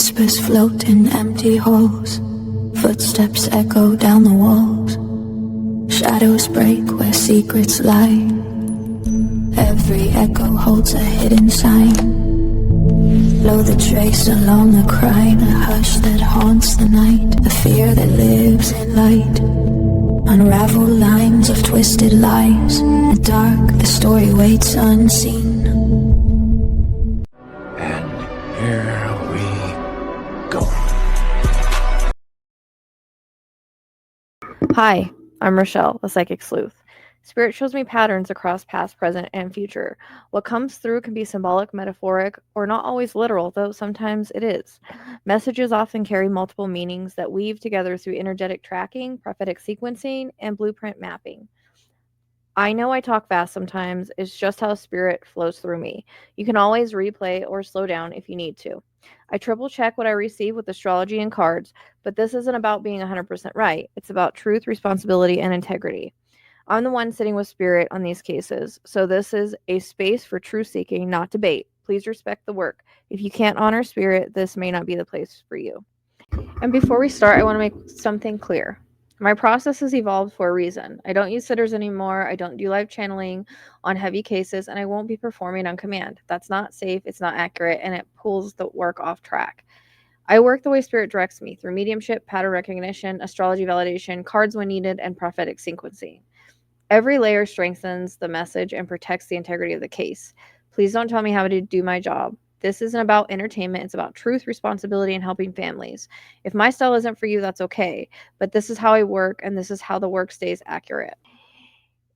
Whispers float in empty halls. Footsteps echo down the walls. Shadows break where secrets lie. Every echo holds a hidden sign. Blow the trace along the crime, a hush that haunts the night, a fear that lives in light. Unravel lines of twisted lies. In the dark, the story waits unseen. And here we go. Hi, I'm Rochelle, the Psychic Sleuth. Spirit shows me patterns across past, present, and future. What comes through can be symbolic, metaphoric, or not always literal, though sometimes it is. Messages often carry multiple meanings that weave together through energetic tracking, prophetic sequencing, and blueprint mapping. I know I talk fast sometimes, it's just how spirit flows through me. You can always replay or slow down if you need to. I triple check what I receive with astrology and cards, but this isn't about being 100% right. It's about truth, responsibility, and integrity. I'm the one sitting with spirit on these cases, so this is a space for truth seeking, not debate. Please respect the work. If you can't honor spirit, this may not be the place for you. And before we start, I want to make something clear. My process has evolved for a reason. I don't use sitters anymore. I don't do live channeling on heavy cases, and I won't be performing on command. That's not safe, it's not accurate, and it pulls the work off track. I work the way spirit directs me, through mediumship, pattern recognition, astrology validation, cards when needed, and prophetic sequencing. Every layer strengthens the message and protects the integrity of the case. Please don't tell me how to do my job. This isn't about entertainment. It's about truth, responsibility, and helping families. If my style isn't for you, that's okay. But this is how I work, and this is how the work stays accurate.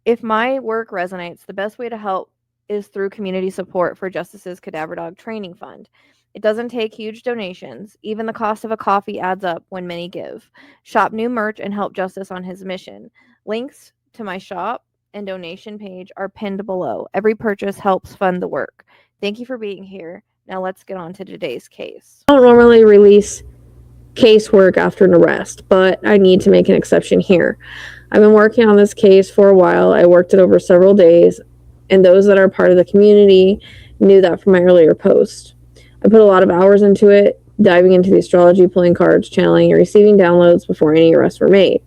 If my work resonates, the best way to help is through community support for Justice's Cadaver Dog Training Fund. It doesn't take huge donations. Even the cost of a coffee adds up when many give. Shop new merch and help Justice on his mission. Links to my shop and donation page are pinned below. Every purchase helps fund the work. Thank you for being here. Now let's get on to today's case. I don't normally release casework after an arrest, but I need to make an exception here. I've been working on this case for a while. I worked it over several days, and those that are part of the community knew that from my earlier post. I put a lot of hours into it, diving into the astrology, pulling cards, channeling, and receiving downloads before any arrests were made.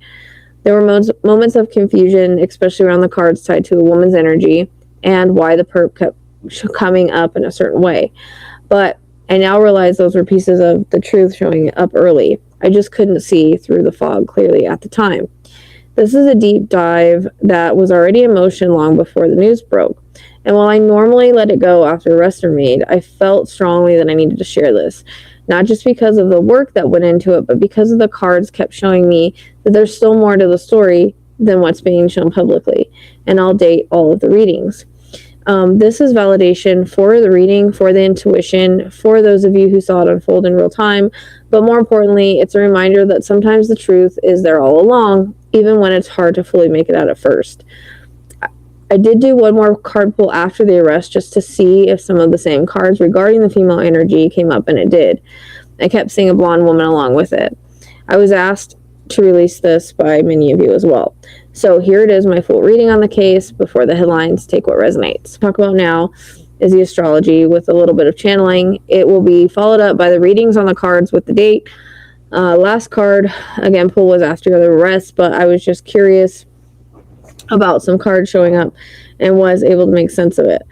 There were moments of confusion, especially around the cards tied to a woman's energy and why the perp kept coming up in a certain way. But I now realize those were pieces of the truth showing up early. I just couldn't see through the fog clearly at the time. This is a deep dive that was already in motion long before the news broke. And while I normally let it go after arrests are made, I felt strongly that I needed to share this. Not just because of the work that went into it, but because of the cards kept showing me that there's still more to the story than what's being shown publicly. And I'll date all of the readings. This is validation for the reading, for the intuition, for those of you who saw it unfold in real time. But more importantly, it's a reminder that sometimes the truth is there all along, even when it's hard to fully make it out at first. I did do one more card pull after the arrest just to see if some of the same cards regarding the female energy came up, and it did. I kept seeing a blonde woman along with it. I was asked to release this by many of you as well. So here it is, my full reading on the case before the headlines. Take what resonates. Talk about now is the astrology with a little bit of channeling. It will be followed up by the readings on the cards with the date. Last card, again, pull was after the arrest, but I was just curious about some cards showing up and was able to make sense of it.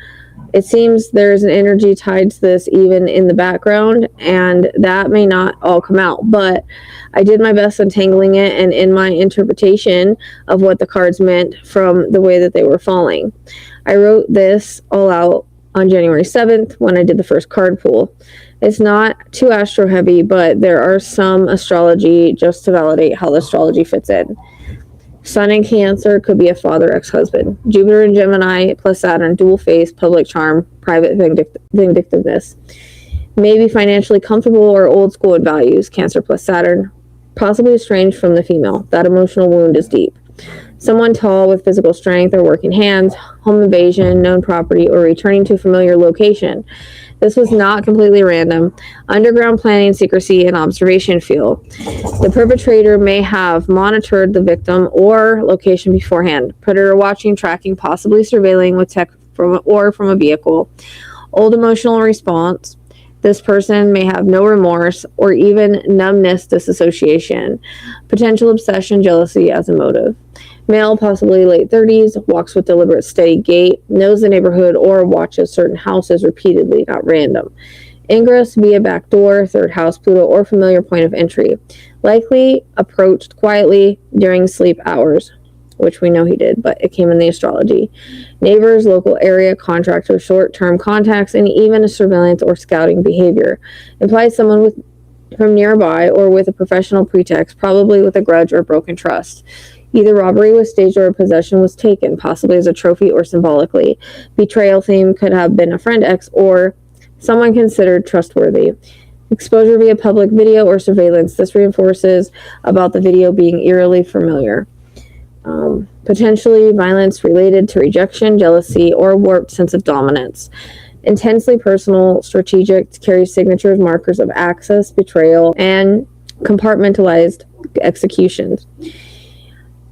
It seems there's an energy tied to this even in the background, and that may not all come out, but I did my best untangling it and in my interpretation of what the cards meant from the way that they were falling. I wrote this all out on January 7th when I did the first card pull. It's not too astro heavy, but there are some astrology just to validate how the astrology fits in. Sun in Cancer could be a father ex-husband. Jupiter in Gemini plus Saturn, dual face, public charm, private vindictiveness. Maybe financially comfortable or old school in values, Cancer plus Saturn. Possibly estranged from the female. That emotional wound is deep. Someone tall with physical strength or working hands, home invasion, known property, or returning to a familiar location. This was not completely random. Underground planning, secrecy, and observation feel. The perpetrator may have monitored the victim or location beforehand. Predator watching, tracking, possibly surveilling with tech from a vehicle. Old emotional response. This person may have no remorse or even numbness disassociation. Potential obsession, jealousy as a motive. Male, possibly late 30s, walks with deliberate steady gait, knows the neighborhood or watches certain houses repeatedly, not random. Ingress via back door, third house, Pluto, or familiar point of entry. Likely approached quietly during sleep hours, which we know he did, but it came in the astrology. Neighbors, local area, contractors, short-term contacts, and even a surveillance or scouting behavior. Implies someone from nearby or with a professional pretext, probably with a grudge or broken trust. Either robbery was staged or possession was taken, possibly as a trophy or symbolically. Betrayal theme could have been a friend, ex, or someone considered trustworthy. Exposure via public video or surveillance. This reinforces about the video being eerily familiar. Potentially violence related to rejection, jealousy, or warped sense of dominance. Intensely personal, strategic, carries signatures, markers of access, betrayal, and compartmentalized executions.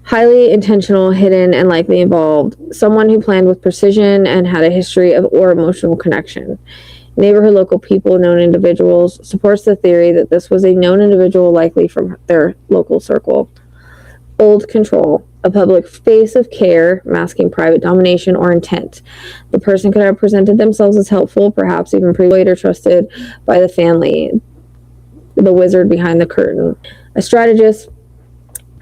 Highly intentional, hidden, and likely involved. Someone who planned with precision and had a history of or emotional connection. Neighborhood, local people, known individuals. Supports the theory that this was a known individual, likely from their local circle. Old control. A public face of care, masking private domination or intent. The person could have presented themselves as helpful, perhaps even pre-employed or trusted by the family. The wizard behind the curtain. A strategist,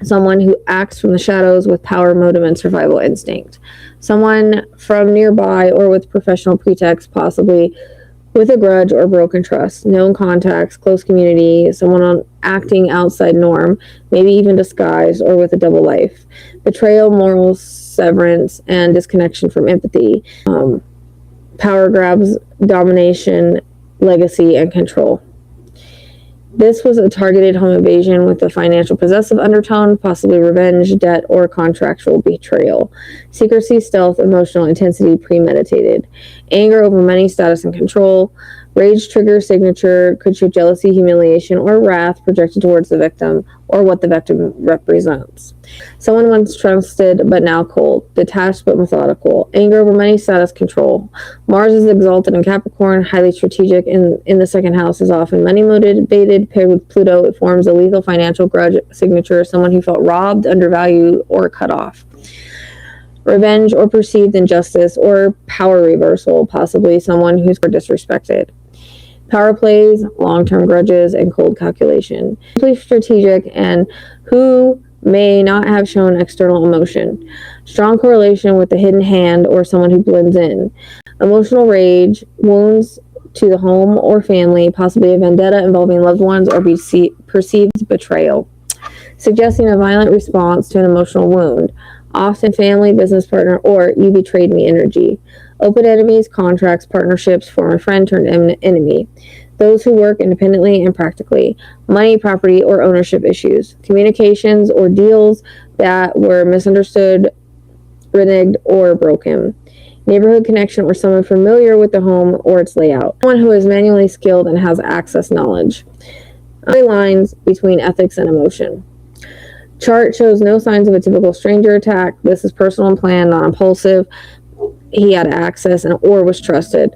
someone who acts from the shadows with power, motive, and survival instinct. Someone from nearby or with professional pretext, possibly with a grudge or broken trust. Known contacts, close community, someone acting outside norm, maybe even disguised or with a double life. Betrayal, moral severance, and disconnection from empathy. Power grabs, domination, legacy, and control. This was a targeted home invasion with a financial possessive undertone, possibly revenge, debt, or contractual betrayal. Secrecy, stealth, emotional intensity, premeditated. Anger over money, status, and control. Rage trigger signature could show jealousy, humiliation, or wrath projected towards the victim or what the victim represents. Someone once trusted but now cold, detached but methodical. Anger over money, status, control. Mars is exalted in Capricorn, highly strategic. In the second house is often money motivated. Paired with Pluto, it forms a lethal financial grudge signature, someone who felt robbed, undervalued, or cut off. Revenge or perceived injustice or power reversal, possibly someone who's disrespected. Power plays, long-term grudges, and cold calculation. Simply strategic and who may not have shown external emotion. Strong correlation with the hidden hand or someone who blends in. Emotional rage, wounds to the home or family, possibly a vendetta involving loved ones or perceived betrayal. Suggesting a violent response to an emotional wound. Often family, business partner, or you betrayed me energy. Open enemies, contracts, partnerships, former friend turned enemy. Those who work independently and practically. Money, property, or ownership issues. Communications or deals that were misunderstood, reneged, or broken. Neighborhood connection or someone familiar with the home or its layout. Someone who is manually skilled and has access knowledge. Lines between ethics and emotion. Chart shows no signs of a typical stranger attack. This is personal and planned, not impulsive. He had access and or was trusted.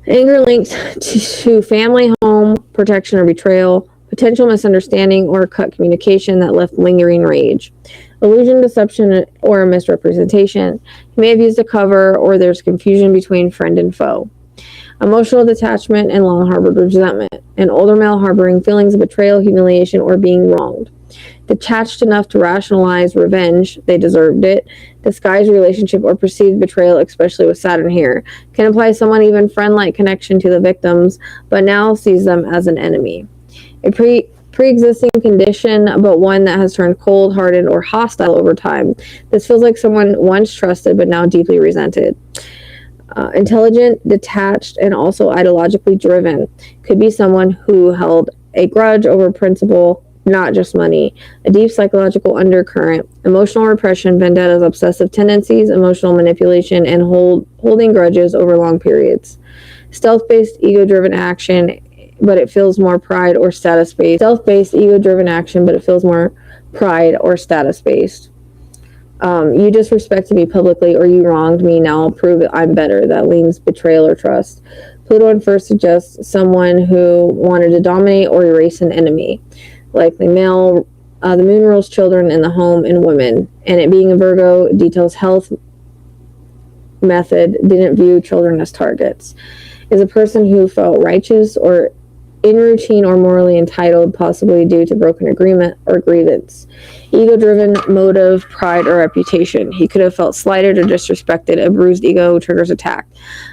Anger linked to family, home, protection, or betrayal. Potential misunderstanding or cut communication that left lingering rage. Illusion, deception, or misrepresentation. He may have used a cover or there's confusion between friend and foe. Emotional detachment and long harbored resentment. An older male harboring feelings of betrayal, humiliation, or being wronged. Detached enough to rationalize revenge, they deserved it. Disguised relationship or perceived betrayal, especially with Saturn here, can imply someone even friend-like connection to the victims, but now sees them as an enemy. A pre-existing condition, but one that has turned cold, hardened, or hostile over time. This feels like someone once trusted, but now deeply resented. Intelligent, detached, and also ideologically driven. Could be someone who held a grudge over principle, not just money. A deep psychological undercurrent. Emotional repression, vendettas, obsessive tendencies, emotional manipulation, and holding grudges over long periods. Stealth-based, ego-driven action, but it feels more pride or status-based. Stealth-based, ego-driven action, but it feels more pride or status-based. You disrespected me publicly or you wronged me, now I'll prove that I'm better. That leans betrayal or trust. Pluto in first suggests someone who wanted to dominate or erase an enemy, likely male. The moon rules children in the home and women, and it being a Virgo details health method, didn't view children as targets. Is a person who felt righteous or in routine or morally entitled, possibly due to broken agreement or grievance. Ego-driven motive, pride, or reputation. He could have felt slighted or disrespected. A bruised ego triggers attack.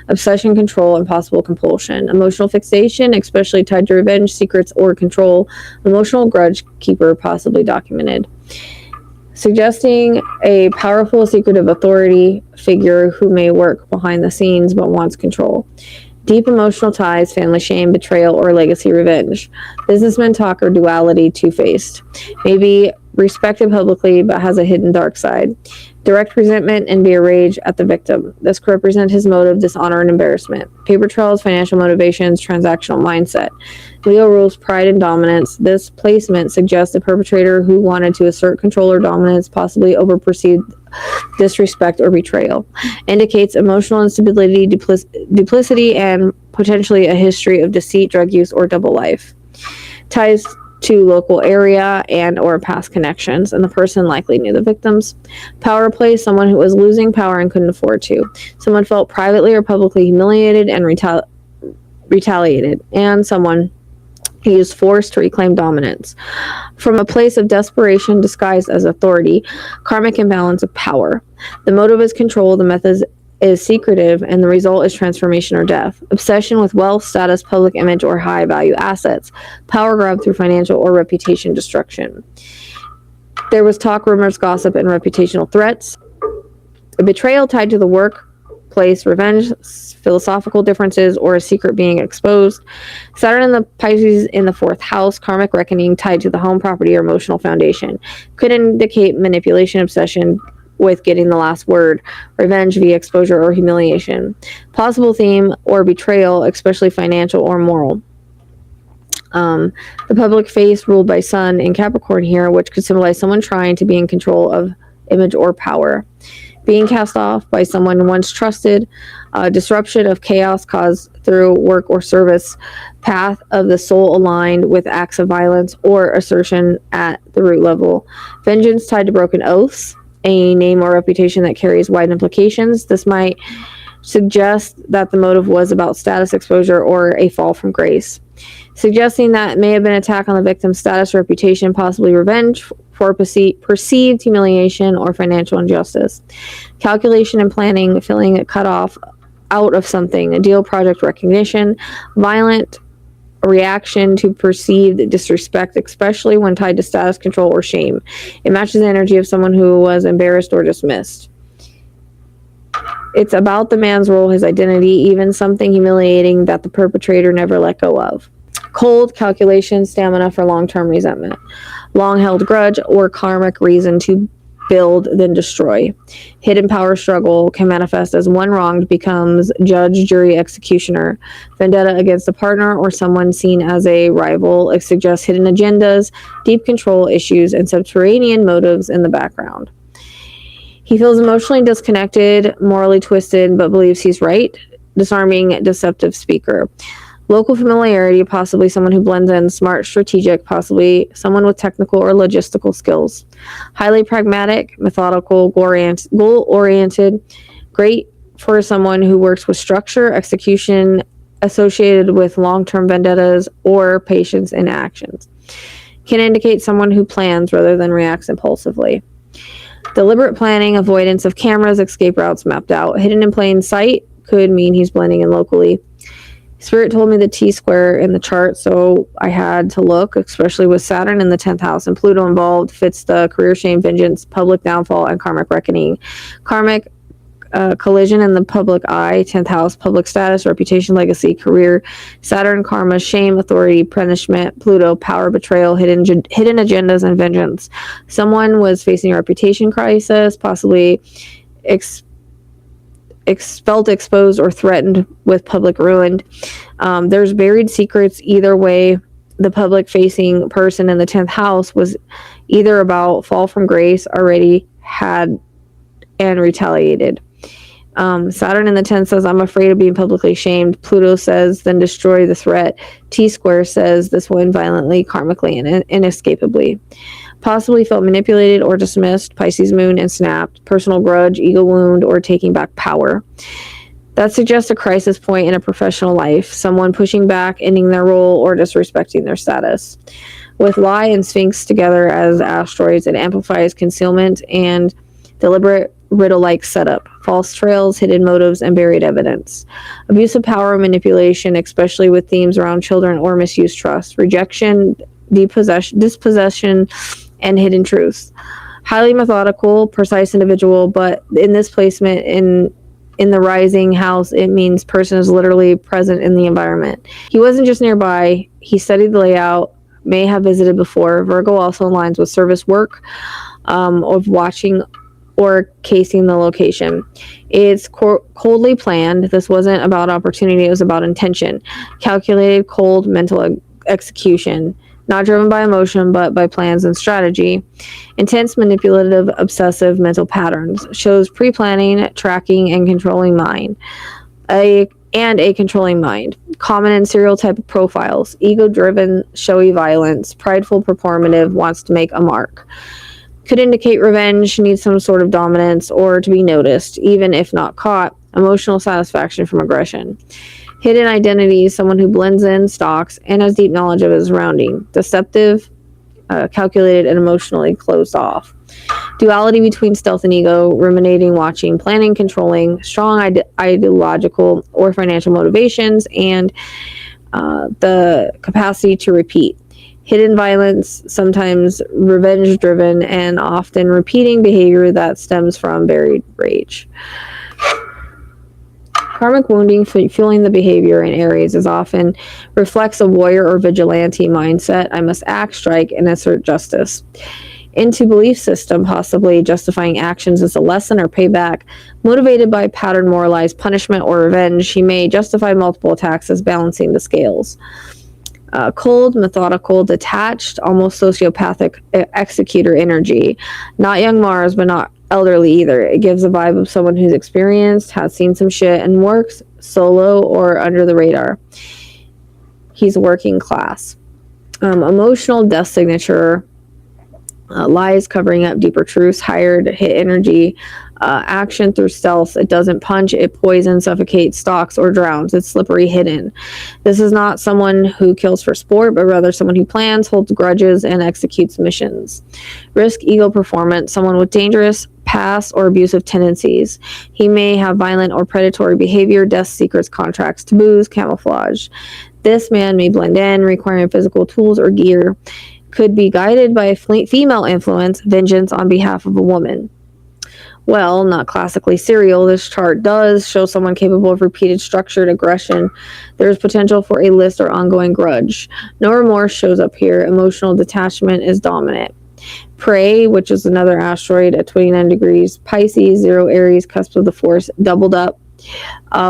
Obsession, control, and possible compulsion. Emotional fixation, especially tied to revenge, secrets, or control. Emotional grudge keeper, possibly documented. Suggesting a powerful, secretive authority figure who may work behind the scenes but wants control. Deep emotional ties, family shame, betrayal, or legacy revenge. Businessman talk or duality, two-faced. Maybe respected publicly but has a hidden dark side. Direct resentment and be a rage at the victim. This could represent his motive, dishonor, and embarrassment. Paper trails, financial motivations, transactional mindset. Leo rules pride and dominance. This placement suggests a perpetrator who wanted to assert control or dominance, possibly over perceived disrespect or betrayal. Indicates emotional instability, duplicity, and potentially a history of deceit, drug use, or double life. Ties to local area and or past connections, and the person likely knew the victims. Power play, someone who was losing power and couldn't afford to. Someone felt privately or publicly humiliated and retaliated, and someone who used force to reclaim dominance. From a place of desperation disguised as authority, karmic imbalance of power. The motive is control, the method is secretive, and the result is transformation or death. Obsession with wealth, status, public image, or high value assets. Power grab through financial or reputation destruction. There was talk, rumors, gossip, and reputational threats. A betrayal tied to the workplace, revenge, philosophical differences, or a secret being exposed. Saturn in the Pisces in the 4th house, karmic reckoning tied to the home, property, or emotional foundation. Could indicate manipulation, obsession with getting the last word, revenge via exposure or humiliation. Possible theme or betrayal, especially financial or moral. The public face ruled by Sun in Capricorn here, which could symbolize someone trying to be in control of image or power. Being cast off by someone once trusted, disruption of chaos caused through work or service, path of the soul aligned with acts of violence or assertion at the root level. Vengeance tied to broken oaths, a name or reputation that carries wide implications. This might suggest that the motive was about status, exposure, or a fall from grace. Suggesting that it may have been an attack on the victim's status, reputation, possibly revenge for perceived humiliation or financial injustice. Calculation and planning, feeling it cut off out of something, a deal, project, recognition, violent reaction to perceived disrespect, especially when tied to status, control, or shame. It matches the energy of someone who was embarrassed or dismissed. It's about the man's role, his identity, even something humiliating that the perpetrator never let go of. Cold, calculation, stamina for long-term resentment. Long-held grudge or karmic reason to build, then destroy. Hidden power struggle can manifest as one wronged becomes judge, jury, executioner. Vendetta against a partner or someone seen as a rival. It suggests hidden agendas, deep control issues, and subterranean motives in the background. He feels emotionally disconnected, morally twisted, but believes he's right. Disarming, deceptive speaker. Local familiarity, possibly someone who blends in, smart, strategic, possibly someone with technical or logistical skills. Highly pragmatic, methodical, goal-oriented, great for someone who works with structure, execution, associated with long-term vendettas, or patience in actions. Can indicate someone who plans rather than reacts impulsively. Deliberate planning, avoidance of cameras, escape routes mapped out. Hidden in plain sight could mean he's blending in locally. Spirit told me the T-square in the chart, so I had to look, especially with Saturn in the 10th house and Pluto involved, fits the career shame, vengeance, public downfall, and karmic reckoning. Karmic collision in the public eye, 10th house, public status, reputation, legacy, career. Saturn, karma, shame, authority, punishment. Pluto, power, betrayal, hidden agendas, and vengeance. Someone was facing a reputation crisis, possibly felt exposed or threatened with public ruin. There's buried secrets. Either way, the public facing person in the 10th house was either about fall from grace, already had and retaliated. Saturn in the 10th says, I'm afraid of being publicly shamed. Pluto says, then destroy the threat. T-square says, this will end violently, karmically, and inescapably. Possibly felt manipulated or dismissed. Pisces moon and snapped. Personal grudge, ego wound, or taking back power. That suggests a crisis point in a professional life. Someone pushing back, ending their role, or disrespecting their status. With Lie and Sphinx together as asteroids, it amplifies concealment and deliberate riddle-like setup, false trails, hidden motives, and buried evidence. Abuse of power, manipulation, especially with themes around children or misused trust, rejection, dispossession, and hidden truths. Highly methodical, precise individual, but in this placement in the rising house, it means person is literally present in the environment. He wasn't just nearby, he studied the layout, may have visited before. Virgo also aligns with service work, of watching or casing the location. It's coldly planned. This wasn't about opportunity, it was about intention. Calculated, cold, mental execution. Not driven by emotion, but by plans and strategy. Intense, manipulative, obsessive mental patterns. Shows pre-planning, tracking, and controlling mind. A controlling mind. Common and serial type of profiles. Ego-driven, showy violence. Prideful, performative, wants to make a mark. Could indicate revenge, needs some sort of dominance, or to be noticed, even if not caught. Emotional satisfaction from aggression. Hidden identity, someone who blends in, stalks, and has deep knowledge of his surrounding. Deceptive, calculated, and emotionally closed off. Duality between stealth and ego, ruminating, watching, planning, controlling, strong ideological or financial motivations, and the capacity to repeat. Hidden violence, sometimes revenge-driven, and often repeating behavior that stems from buried rage. Karmic wounding, fueling the behavior in Aries, is often reflects a warrior or vigilante mindset. I must act, strike, and assert justice. Into belief system, possibly justifying actions as a lesson or payback. Motivated by pattern moralized punishment or revenge, he may justify multiple attacks as balancing the scales. Cold, methodical, detached, almost sociopathic executor energy. Not young Mars, but not elderly either. It gives a vibe of someone who's experienced, has seen some shit, and works solo or under the radar. He's working class. Emotional death signature. Lies covering up deeper truths. Hired, hit energy. Action through stealth. It doesn't punch, it poisons, suffocates, stalks, or drowns. It's slippery, hidden. This is not someone who kills for sport, but rather someone who plans, holds grudges, and executes missions. Risk, ego, performance. Someone with dangerous past or abusive tendencies. He may have violent or predatory behavior, death secrets, contracts, taboos, camouflage. This man may blend in, requiring physical tools or gear. Could be guided by a female influence, vengeance on behalf of a woman. Well, not classically serial, this chart does show someone capable of repeated structured aggression. There's potential for a list or ongoing grudge. No remorse shows up here. Emotional detachment is dominant. Prey, which is another asteroid at 29 degrees. Pisces, 0 Aries, cusp of the force, doubled up,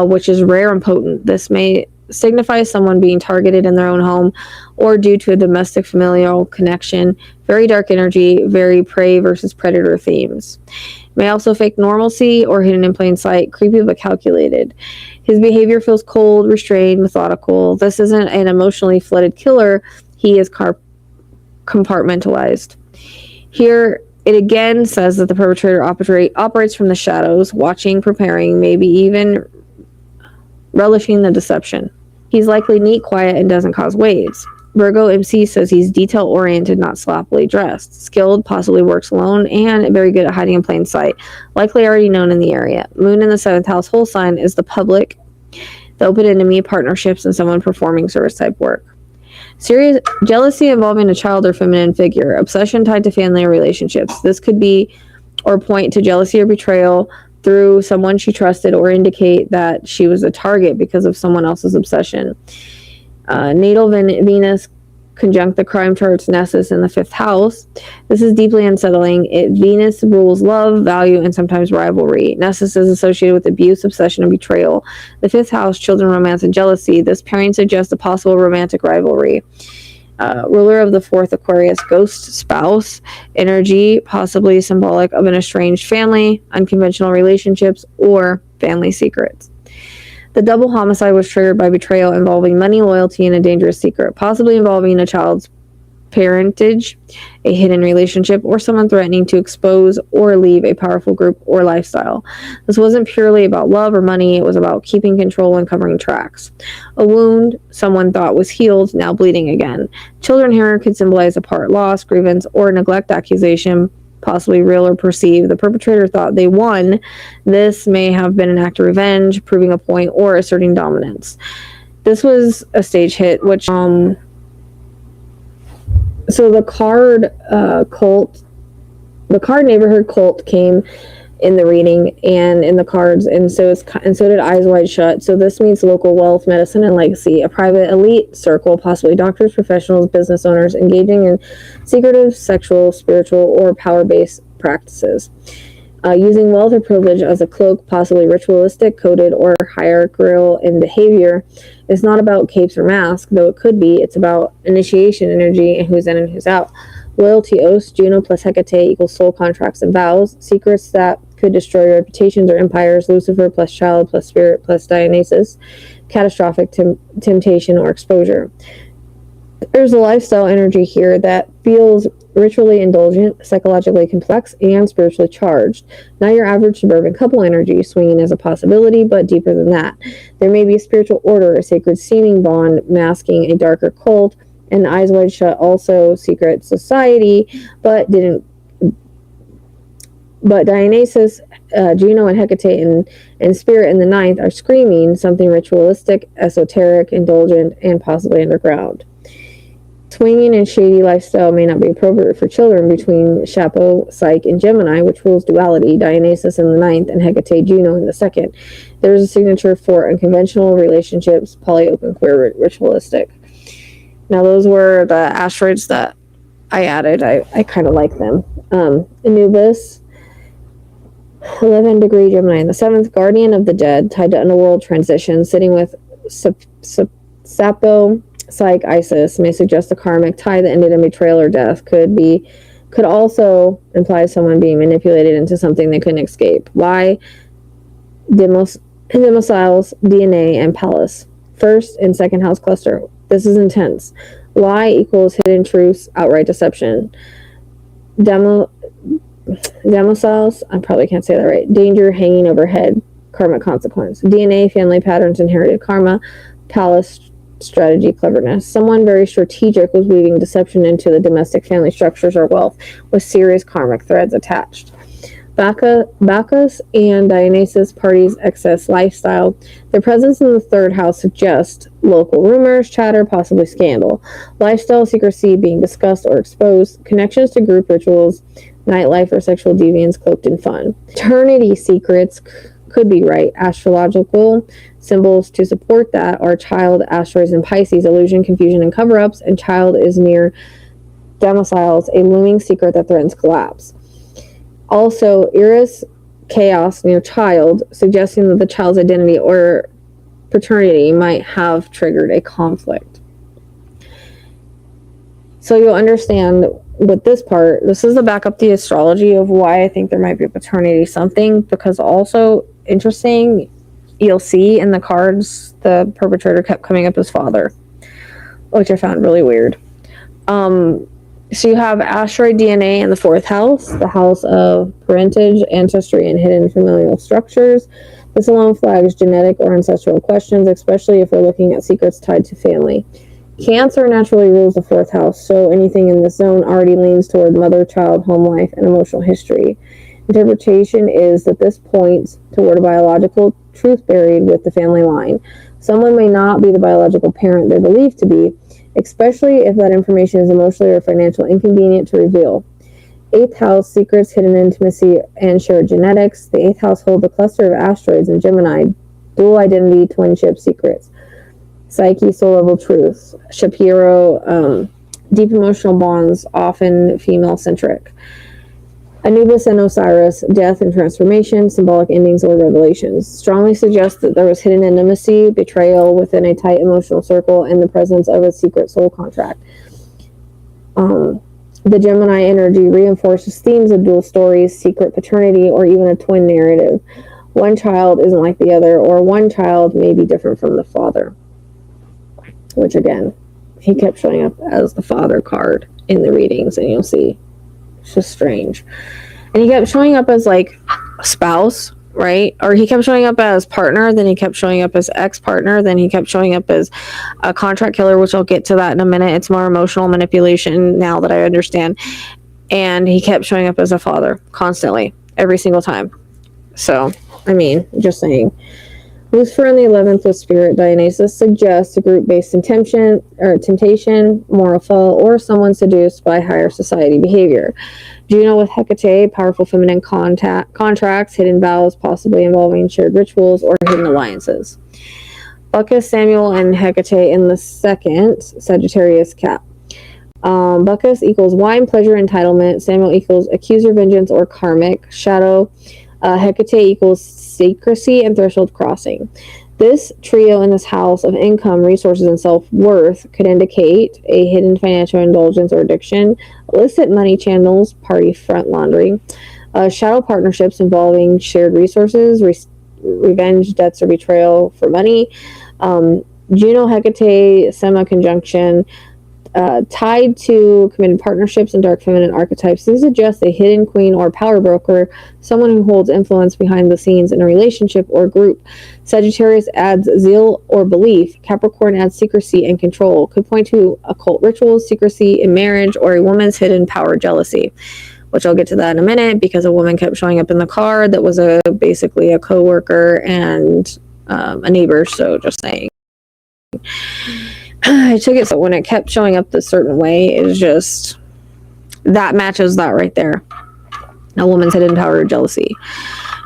which is rare and potent. This may signify someone being targeted in their own home or due to a domestic familial connection. Very dark energy, very prey versus predator themes. May also fake normalcy or hidden in plain sight, creepy but calculated. His behavior feels cold, restrained, methodical. This isn't an emotionally flooded killer. He is compartmentalized. Here, it again says that the perpetrator operates from the shadows, watching, preparing, maybe even relishing the deception. He's likely neat, quiet, and doesn't cause waves. Virgo MC says he's detail-oriented, not sloppily dressed. Skilled, possibly works alone, and very good at hiding in plain sight. Likely already known in the area. Moon in the 7th house whole sign is the public, the open enemy, partnerships, and someone performing service-type work. Serious jealousy involving a child or feminine figure. Obsession tied to family or relationships. This could be or point to jealousy or betrayal through someone she trusted or indicate that she was a target because of someone else's obsession. Natal Venus conjunct the crime chart's Nessus in the 5th house. This is deeply unsettling. Venus rules love, value, and sometimes rivalry. Nessus is associated with abuse, obsession, and betrayal. The 5th house, children, romance, and jealousy. This pairing suggests a possible romantic rivalry. Ruler of the 4th Aquarius, ghost spouse, energy, possibly symbolic of an estranged family, unconventional relationships, or family secrets. The double homicide was triggered by betrayal involving money, loyalty, and a dangerous secret, possibly involving a child's parentage, a hidden relationship, or someone threatening to expose or leave a powerful group or lifestyle. This wasn't purely about love or money, it was about keeping control and covering tracks. A wound someone thought was healed, now bleeding again. Children here could symbolize a part loss, grievance, or neglect accusation, possibly real or perceived. The perpetrator thought they won. This may have been an act of revenge, proving a point, or asserting dominance. This was a stage hit, which so the card neighborhood cult came in the reading and in the cards, and so did Eyes Wide Shut. So this means local wealth, medicine, and legacy, a private elite circle, possibly doctors, professionals, business owners, engaging in secretive, sexual, spiritual, or power-based practices. Using wealth or privilege as a cloak, possibly ritualistic, coded, or hierarchical in behavior. It's not about capes or masks, though it could be. It's about initiation energy and who's in and who's out. Loyalty oaths, Juno plus Hecate equals soul contracts and vows. Secrets that could destroy reputations or empires, Lucifer plus child plus spirit plus Dionysus. Catastrophic temptation or exposure. There's a lifestyle energy here that feels ritually indulgent, psychologically complex, and spiritually charged. Not your average suburban couple energy, swinging as a possibility, but deeper than that. There may be a spiritual order, a sacred seeming bond, masking a darker cult, and Eyes Wide Shut also secret society, but Dionysus, Juno, and Hecate and Spirit in the ninth are screaming something ritualistic, esoteric, indulgent, and possibly underground. Swinging and shady lifestyle may not be appropriate for children between Chapeau, Psyche, and Gemini, which rules duality, Dionysus in the ninth and Hecate, Juno in the second. There is a signature for unconventional relationships, poly-open, queer, ritualistic. Now, those were the asteroids that I added. I kind of like them. Anubis, 11 degree Gemini in the seventh, guardian of the dead, tied to underworld transition, sitting with Sappho, Psyche, Isis, may suggest a karmic tie that ended in betrayal or death. Could also imply someone being manipulated into something they couldn't escape. Why? Demosyles, DNA, and Pallas. First and second house cluster. This is intense. Why equals hidden truths, outright deception. Demosyles, I probably can't say that right. Danger hanging overhead, karmic consequence. DNA, family patterns, inherited karma. Pallas, strategy, cleverness. Someone very strategic was weaving deception into the domestic family structures or wealth with serious karmic threads attached. Bacchus and Dionysus parties' excess lifestyle. Their presence in the third house suggests local rumors, chatter, possibly scandal. Lifestyle secrecy being discussed or exposed. Connections to group rituals, nightlife, or sexual deviance cloaked in fun. Eternity secrets could be right. Astrological symbols to support that are child, asteroids, and Pisces, illusion, confusion, and cover-ups, and child is near Demosyles, a looming secret that threatens collapse. Also, Eris, chaos near child, suggesting that the child's identity or paternity might have triggered a conflict. So you'll understand with this part, this is the backup the astrology of why I think there might be a paternity something, because also interesting, you'll see in the cards the perpetrator kept coming up as father, which I found really weird. So you have asteroid DNA in the fourth house, the house of parentage, ancestry, and hidden familial structures. This alone flags genetic or ancestral questions, especially if we're looking at secrets tied to family. Cancer naturally rules the fourth house, so anything in this zone already leans toward mother, child, home life, and emotional history. Interpretation is that this points toward a biological truth buried with the family line. Someone may not be the biological parent they're believed to be, especially if that information is emotionally or financially inconvenient to reveal. Eighth house, secrets, hidden intimacy, and shared genetics. The eighth house holds a cluster of asteroids in Gemini, dual identity, twinship secrets. Psyche, soul-level truths. Shapiro, deep emotional bonds, often female-centric. Anubis and Osiris, death and transformation, symbolic endings or revelations. Strongly suggests that there was hidden intimacy, betrayal within a tight emotional circle, and the presence of a secret soul contract. The Gemini energy reinforces themes of dual stories, secret paternity, or even a twin narrative. one child isn't like the other, or one child may be different from the father. Which again, he kept showing up as the father card in the readings, and you'll see it's just strange. And he kept showing up as like a spouse, right? Or he kept showing up as partner, then he kept showing up as ex-partner, then he kept showing up as a contract killer, which I'll get to that in a minute. It's more emotional manipulation now that I understand. And he kept showing up as a father constantly, every single time. So, I mean, just saying. Lucifer in the 11th with Spirit Dionysus suggests a group-based temptation, moral fall, or someone seduced by higher society behavior. Juno with Hecate, powerful feminine contracts, hidden vows, possibly involving shared rituals or hidden alliances. Bacchus, Samuel, and Hecate in the second, Sagittarius Cap. Bacchus equals wine, pleasure, entitlement. Samuel equals accuser, vengeance, or karmic. Shadow. Hecate equals secrecy and threshold crossing. This trio in this house of income, resources, and self-worth could indicate a hidden financial indulgence or addiction, illicit money channels, party front laundering, shadow partnerships involving shared resources, revenge, debts, or betrayal for money, Juno, Hecate, Sema conjunction, tied to committed partnerships and dark feminine archetypes. This suggests a hidden queen or power broker, someone who holds influence behind the scenes in a relationship or group. Sagittarius adds zeal or belief. Capricorn adds secrecy and control. Could point to occult rituals, secrecy in marriage, or a woman's hidden power jealousy, which I'll get to that in a minute, because a woman kept showing up in the card that was basically a co-worker and a neighbor. So just saying. I took it, so when it kept showing up this certain way, it's just, that matches that right there. A woman's hidden power of jealousy.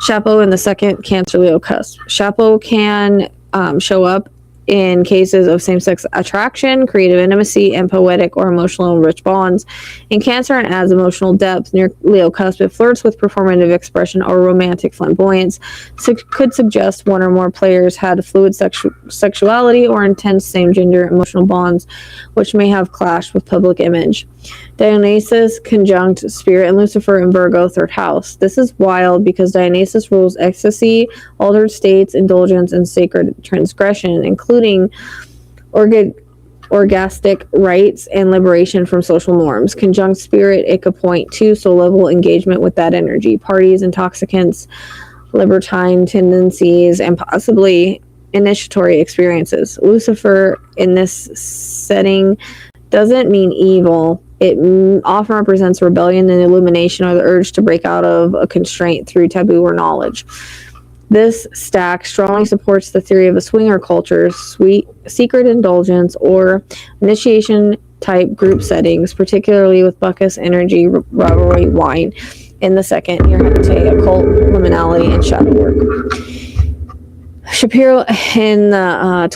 Chapeau in the second, Cancer, Leo cusp. Chapeau can show up in cases of same-sex attraction, creative intimacy, and poetic or emotional and rich bonds. In Cancer, and adds emotional depth. Near Leo cusp, it flirts with performative expression or romantic flamboyance. Could suggest one or more players had fluid sexuality or intense same-gender emotional bonds, which may have clashed with public image. Dionysus conjunct Spirit and Lucifer in Virgo, third house. This is wild because Dionysus rules ecstasy, altered states, indulgence, and sacred transgression, including orgastic rights and liberation from social norms. Conjunct Spirit, it could point to soul level engagement with that energy, parties, intoxicants, libertine tendencies, and possibly initiatory experiences. Lucifer in this setting doesn't mean evil. It often represents rebellion and illumination, or the urge to break out of a constraint through taboo or knowledge. This stack strongly supports the theory of a swinger culture, secret indulgence, or initiation type group settings, particularly with Bacchus energy, rivalry, wine in the second, near Hecate, occult, liminality, and shadow work. Shapiro in the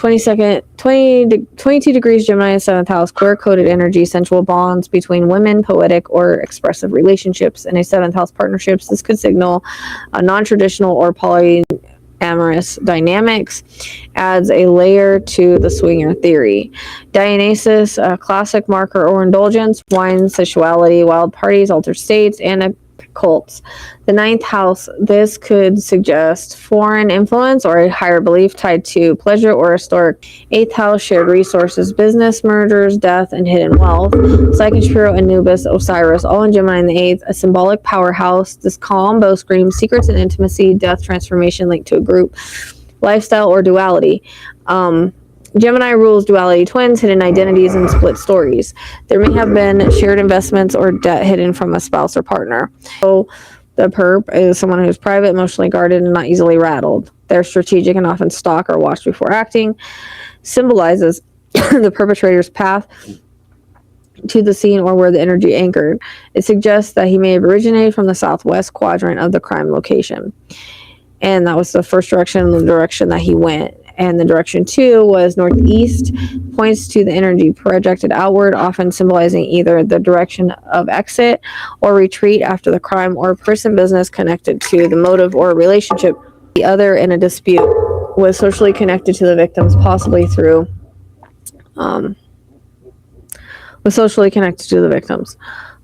22 degrees Gemini, 7th house, queer-coded energy, sensual bonds between women, poetic or expressive relationships, and a 7th house partnerships. This could signal a non-traditional or polyamorous dynamics, adds a layer to the swinger theory. Dionysus, a classic marker or indulgence, wine, sexuality, wild parties, altered states, and cults. The 9th house, this could suggest foreign influence or a higher belief tied to pleasure or historic. 8th house, shared resources, business, mergers, death, and hidden wealth. Psyche, Shapiro, Anubis, Osiris, all in Gemini in the 8th, a symbolic powerhouse. This combo screams secrets and intimacy, death, transformation linked to a group, lifestyle, or duality. Gemini rules duality, twins, hidden identities, and split stories. There may have been shared investments or debt hidden from a spouse or partner. So the perp is someone who's private, emotionally guarded, and not easily rattled. They're strategic and often stalk or watch before acting. Symbolizes the perpetrator's path to the scene or where the energy anchored. It suggests that he may have originated from the southwest quadrant of the crime location. And that was the first direction, the direction that he went. And the direction 2 was northeast, points to the energy projected outward, often symbolizing either the direction of exit or retreat after the crime, or person business connected to the motive or relationship. The other in a dispute was socially connected to the victims, possibly through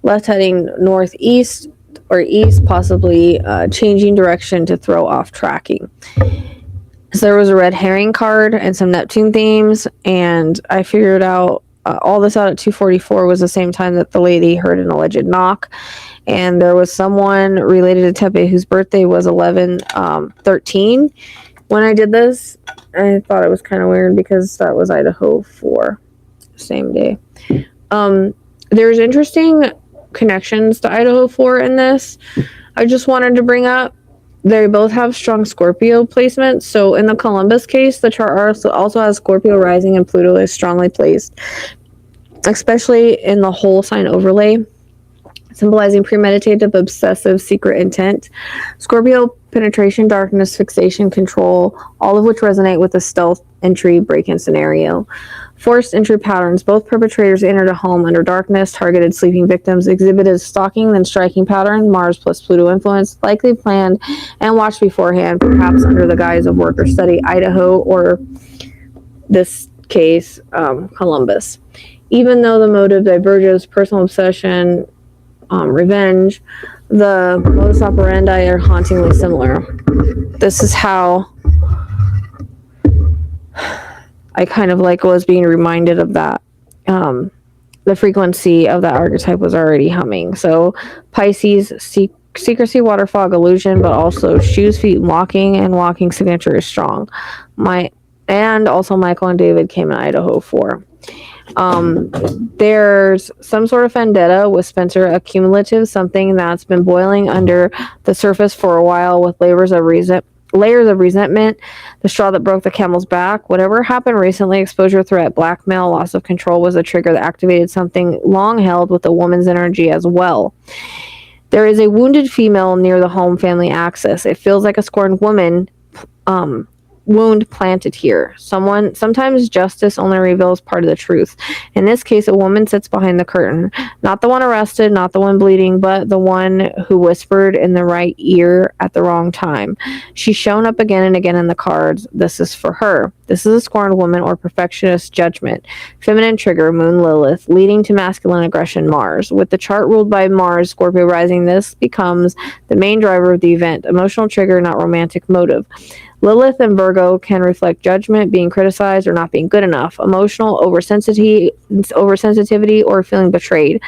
left heading northeast, or east, possibly changing direction to throw off tracking. So there was a red herring card and some Neptune themes, and I figured out all this out at 2:44 was the same time that the lady heard an alleged knock, and there was someone related to Tepe whose birthday was 11/13 when I did this. I thought it was kind of weird because that was Idaho 4, same day. There's interesting connections to Idaho 4 in this. I just wanted to bring up. They both have strong Scorpio placements. So in the Columbus case, the chart also has Scorpio rising and Pluto is strongly placed, especially in the whole sign overlay, symbolizing premeditative, obsessive, secret intent. Scorpio, penetration, darkness, fixation, control, all of which resonate with the stealth entry break-in scenario. Forced entry patterns. Both perpetrators entered a home under darkness, targeted sleeping victims, exhibited stalking, then striking pattern, Mars plus Pluto influence, likely planned and watched beforehand, perhaps under the guise of work or study, Idaho, or this case, Columbus. Even though the motive diverges, personal obsession, revenge, the modus operandi are hauntingly similar. This is how I kind of was being reminded of that. The frequency of that archetype was already humming. So Pisces, secrecy, water fog, illusion, but also shoes, feet, walking, and walking signature is strong. And also Michael and David came in Idaho 4. There's some sort of vendetta with Spenser, a cumulative something that's been boiling under the surface for a while with layers of resentment, the straw that broke the camel's back. Whatever happened recently, exposure, threat, blackmail, loss of control, was a trigger that activated something long held with a woman's energy as well. There is a wounded female near the home family axis. It feels like a scorned woman wound planted here. Sometimes justice only reveals part of the truth. In this case, a woman sits behind the curtain. Not the one arrested, not the one bleeding, but the one who whispered in the right ear at the wrong time. She's shown up again and again in the cards. This is for her. This is a scorned woman or perfectionist judgment. Feminine trigger, Moon Lilith, leading to masculine aggression, Mars. With the chart ruled by Mars, Scorpio rising, this becomes the main driver of the event. Emotional trigger, not romantic motive. Lilith and Virgo can reflect judgment, being criticized, or not being good enough, emotional oversensitivity, or feeling betrayed.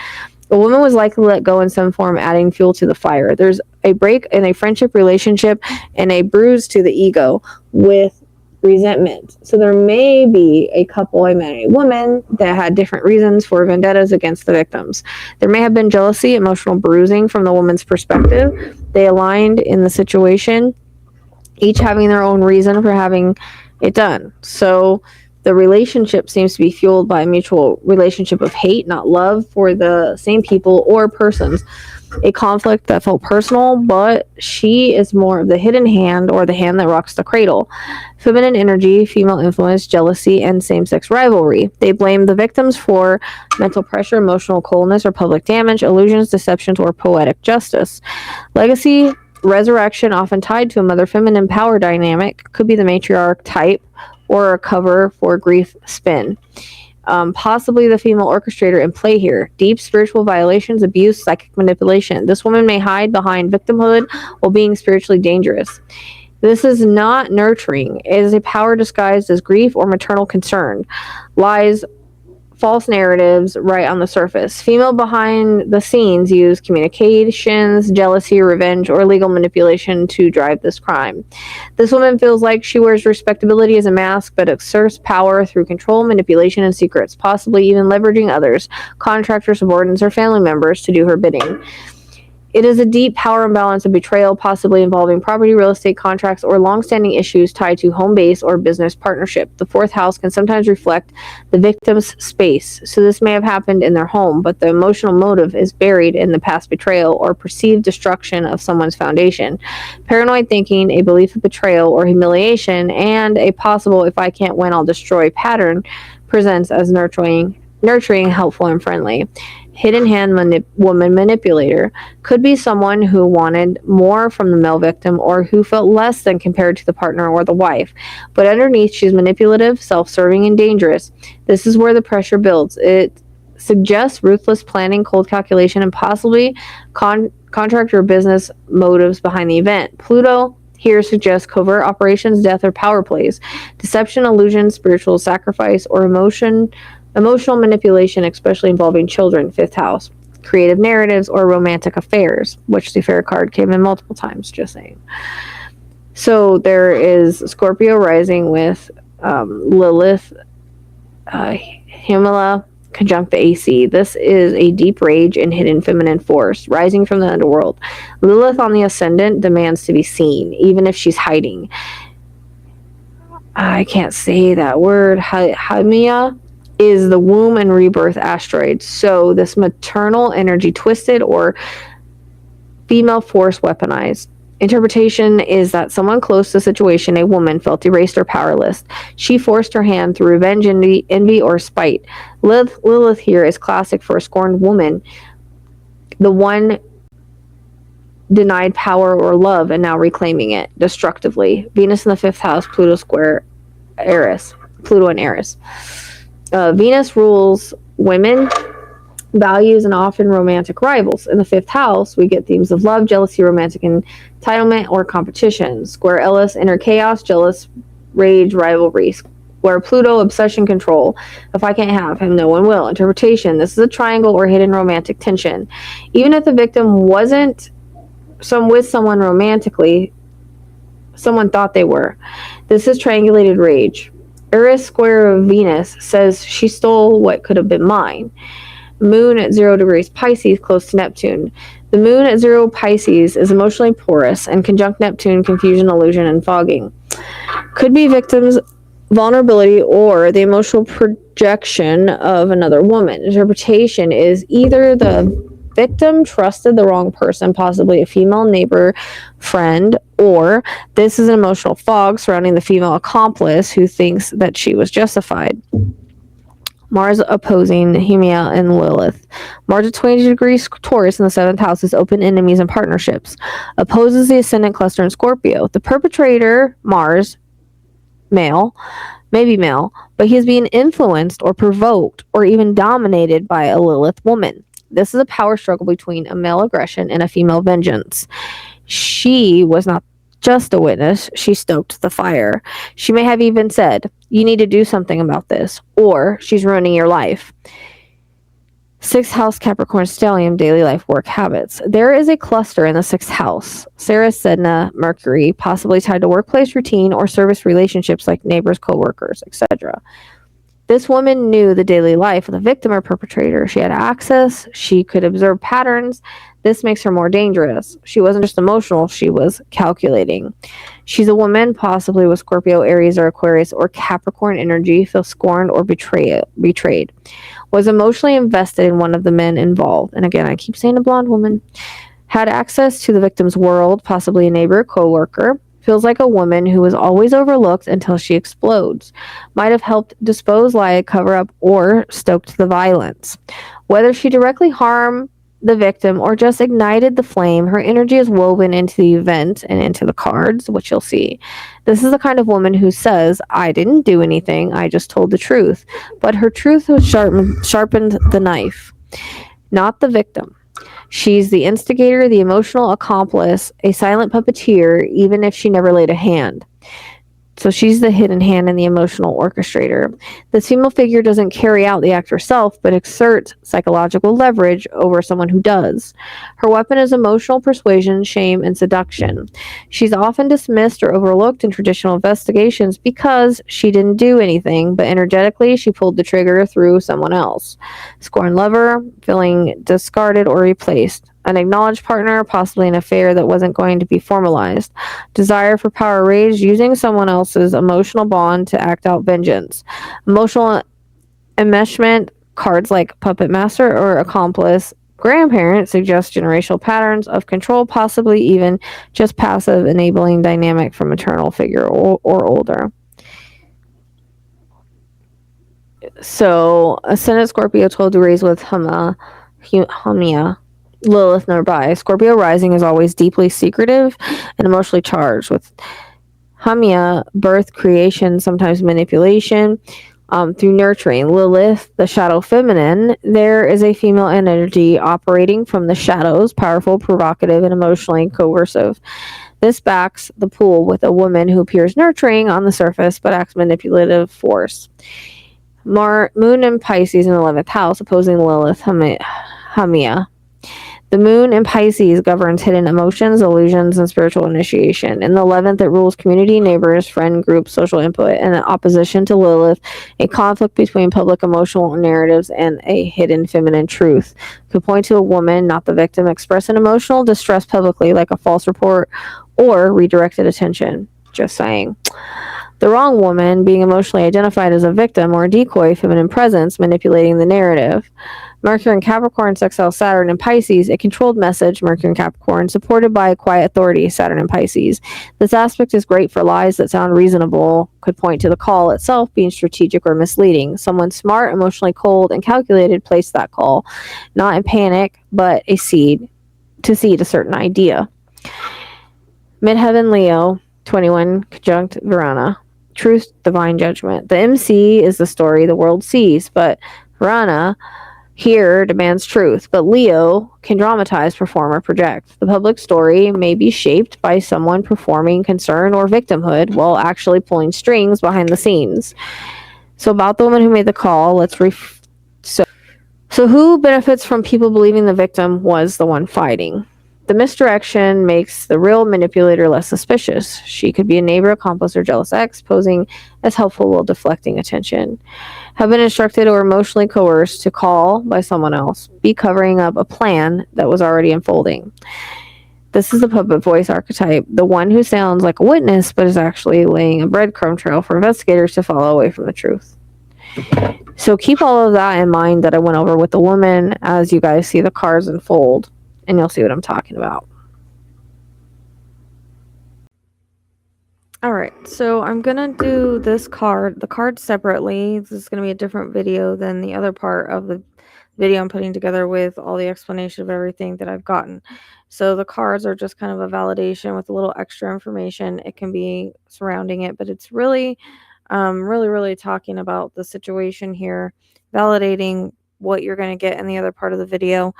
The woman was likely let go in some form, adding fuel to the fire. There's a break in a friendship relationship and a bruise to the ego with resentment. So there may be a couple, I met a woman that had different reasons for vendettas against the victims. There may have been jealousy, emotional bruising from the woman's perspective. They aligned in the situation, each having their own reason for having it done. So the relationship seems to be fueled by a mutual relationship of hate, not love, for the same people or persons. A conflict that felt personal, but she is more of the hidden hand, or the hand that rocks the cradle. Feminine energy, female influence, jealousy, and same-sex rivalry. They blame the victims for mental pressure, emotional coldness, or public damage, illusions, deceptions, or poetic justice. Legacy, resurrection, often tied to a mother feminine power dynamic, could be the matriarch type, or a cover for grief spin. Possibly the female orchestrator in play here. Deep spiritual violations, abuse, psychic manipulation. This woman may hide behind victimhood while being spiritually dangerous. This is not nurturing. It is a power disguised as grief or maternal concern. Lies, false narratives right on the surface. Female behind the scenes use communications, jealousy, revenge, or legal manipulation to drive this crime. This woman feels like she wears respectability as a mask, but exerts power through control, manipulation, and secrets, possibly even leveraging others, contractors, subordinates, or family members to do her bidding. It is a deep power imbalance of betrayal, possibly involving property, real estate, contracts, or long-standing issues tied to home base or business partnership. The fourth house can sometimes reflect the victim's space, so this may have happened in their home, but the emotional motive is buried in the past betrayal or perceived destruction of someone's foundation. Paranoid thinking, a belief of betrayal or humiliation, and a possible "if I can't win, I'll destroy" pattern presents as nurturing, helpful, and friendly. Hidden hand woman manipulator could be someone who wanted more from the male victim, or who felt less than compared to the partner or the wife. But underneath, she's manipulative, self-serving, and dangerous. This is where the pressure builds. It suggests ruthless planning, cold calculation, and possibly contract or business motives behind the event. Pluto here suggests covert operations, death, or power plays, deception, illusion, spiritual sacrifice, or emotional manipulation, especially involving children. Fifth house. Creative narratives or romantic affairs, which the affair card came in multiple times, just saying. So there is Scorpio rising with Lilith, Himala conjunct the AC. This is a deep rage and hidden feminine force rising from the underworld. Lilith on the ascendant demands to be seen, even if she's hiding. I can't say that word. Hamia is the womb and rebirth asteroid. So this maternal energy twisted or female force weaponized. Interpretation is that someone close to the situation, a woman, felt erased or powerless. She forced her hand through revenge, envy, or spite. Lilith here is classic for a scorned woman, the one denied power or love and now reclaiming it destructively. Venus in the fifth house, Pluto square Eris. Pluto and Eris. Venus rules women, values, and often romantic rivals. In the fifth house, we get themes of love, jealousy, romantic entitlement, or competition. Square Ellis, inner chaos, jealous, rage, rivalry. Square Pluto, obsession, control. If I can't have him, no one will. Interpretation, this is a triangle or hidden romantic tension. Even if the victim wasn't with someone romantically, someone thought they were. This is triangulated rage. Eris square of Venus says she stole what could have been mine. Moon at 0 degrees Pisces, close to Neptune. The moon at 0 Pisces is emotionally porous and conjunct Neptune, confusion, illusion, and fogging. Could be victim's vulnerability or the emotional projection of another woman. Interpretation is either the victim trusted the wrong person, possibly a female neighbor, friend, or this is an emotional fog surrounding the female accomplice who thinks that she was justified. Mars opposing Hemia and Lilith. Mars at 20 degrees Taurus in the 7th house is open enemies and partnerships. Opposes the ascendant cluster in Scorpio. The perpetrator, Mars, male, maybe male, but he is being influenced or provoked or even dominated by a Lilith woman. This is a power struggle between a male aggression and a female vengeance. She was not just a witness, she stoked the fire. She may have even said, you need to do something about this, or she's ruining your life. 6th house Capricorn stellium, daily life work habits. There is a cluster in the 6th house, Ceres, Sedna, Mercury, possibly tied to workplace routine or service relationships like neighbors, co-workers, etc. This woman knew the daily life of the victim or perpetrator. She had access. She could observe patterns. This makes her more dangerous. She wasn't just emotional. She was calculating. She's a woman, possibly with Scorpio, Aries, or Aquarius, or Capricorn energy, feels scorned or betrayed. Was emotionally invested in one of the men involved. And again, I keep saying a blonde woman. Had access to the victim's world, possibly a neighbor, co-worker. Feels like a woman who was always overlooked until she explodes. Might have helped dispose, lie, cover up, or stoked the violence. Whether she directly harmed the victim or just ignited the flame, her energy is woven into the event and into the cards, which you'll see. This is the kind of woman who says, I didn't do anything, I just told the truth. But her truth was sharpened the knife, not the victim. She's the instigator, the emotional accomplice, a silent puppeteer, even if she never laid a hand. So she's the hidden hand and the emotional orchestrator. This female figure doesn't carry out the act herself, but exerts psychological leverage over someone who does. Her weapon is emotional persuasion, shame, and seduction. She's often dismissed or overlooked in traditional investigations because she didn't do anything, but energetically she pulled the trigger through someone else. Scorned lover, feeling discarded or replaced. An acknowledged partner, possibly an affair that wasn't going to be formalized. Desire for power raised, using someone else's emotional bond to act out vengeance. Emotional enmeshment, cards like puppet master or accomplice. Grandparent suggest generational patterns of control, possibly even just passive enabling dynamic from maternal figure or older. So, Ascendant Scorpio 12 degrees with Hamia. Lilith nearby. Scorpio rising is always deeply secretive and emotionally charged. With Hamia, birth, creation, sometimes manipulation. through nurturing. Lilith, the shadow feminine, there is a female energy operating from the shadows, powerful, provocative, and emotionally coercive. This backs the pool with a woman who appears nurturing on the surface but acts manipulative force. Moon in Pisces in the 11th house, opposing Lilith Hamia. The moon in Pisces governs hidden emotions, illusions, and spiritual initiation. In the 11th, it rules community, neighbors, friend groups, social input, and in opposition to Lilith, a conflict between public emotional narratives and a hidden feminine truth. Could point to a woman, not the victim, expressing emotional distress publicly, like a false report, or redirected attention. Just saying. The wrong woman, being emotionally identified as a victim or a decoy, feminine presence, manipulating the narrative. Mercury in Capricorn sextile Saturn in Pisces, a controlled message, Mercury in Capricorn, supported by a quiet authority, Saturn in Pisces. This aspect is great for lies that sound reasonable, could point to the call itself being strategic or misleading. Someone smart, emotionally cold, and calculated placed that call, not in panic, but a seed, to seed a certain idea. Midheaven Leo, 21 conjunct Verona. Truth, divine judgment. The MC is the story the world sees, but Verona here demands truth, but Leo can dramatize, perform, or project. The public story may be shaped by someone performing concern or victimhood while actually pulling strings behind the scenes. So about the woman who made the call, so who benefits from people believing the victim was the one fighting? The misdirection makes the real manipulator less suspicious. She could be a neighbor, accomplice, or jealous ex, posing as helpful while deflecting attention. Have been instructed or emotionally coerced to call by someone else. Be covering up a plan that was already unfolding. This is the puppet voice archetype, the one who sounds like a witness but is actually laying a breadcrumb trail for investigators to follow away from the truth. So keep all of that in mind that I went over with the woman as you guys see the cards unfold, and you'll see what I'm talking about. All right, so I'm going to do the card separately. This is going to be a different video than the other part of the video I'm putting together with all the explanation of everything that I've gotten. So the cards are just kind of a validation with a little extra information. It can be surrounding it, but it's really, really talking about the situation here, validating what you're going to get in the other part of the video.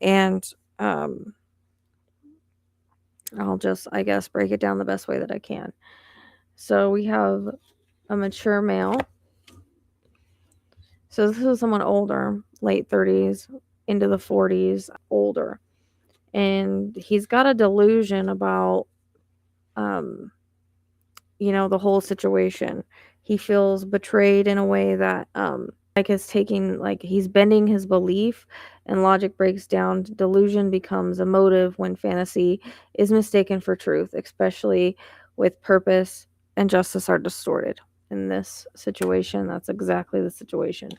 And I'll just, I guess, break it down the best way that I can. So we have a mature male. So this is someone older, late 30s, into the 40s, older. And he's got a delusion about, the whole situation. He feels betrayed in a way that, he's bending his belief and logic breaks down. Delusion becomes emotive when fantasy is mistaken for truth, especially with purpose and justice are distorted. In this situation, that's exactly the situation.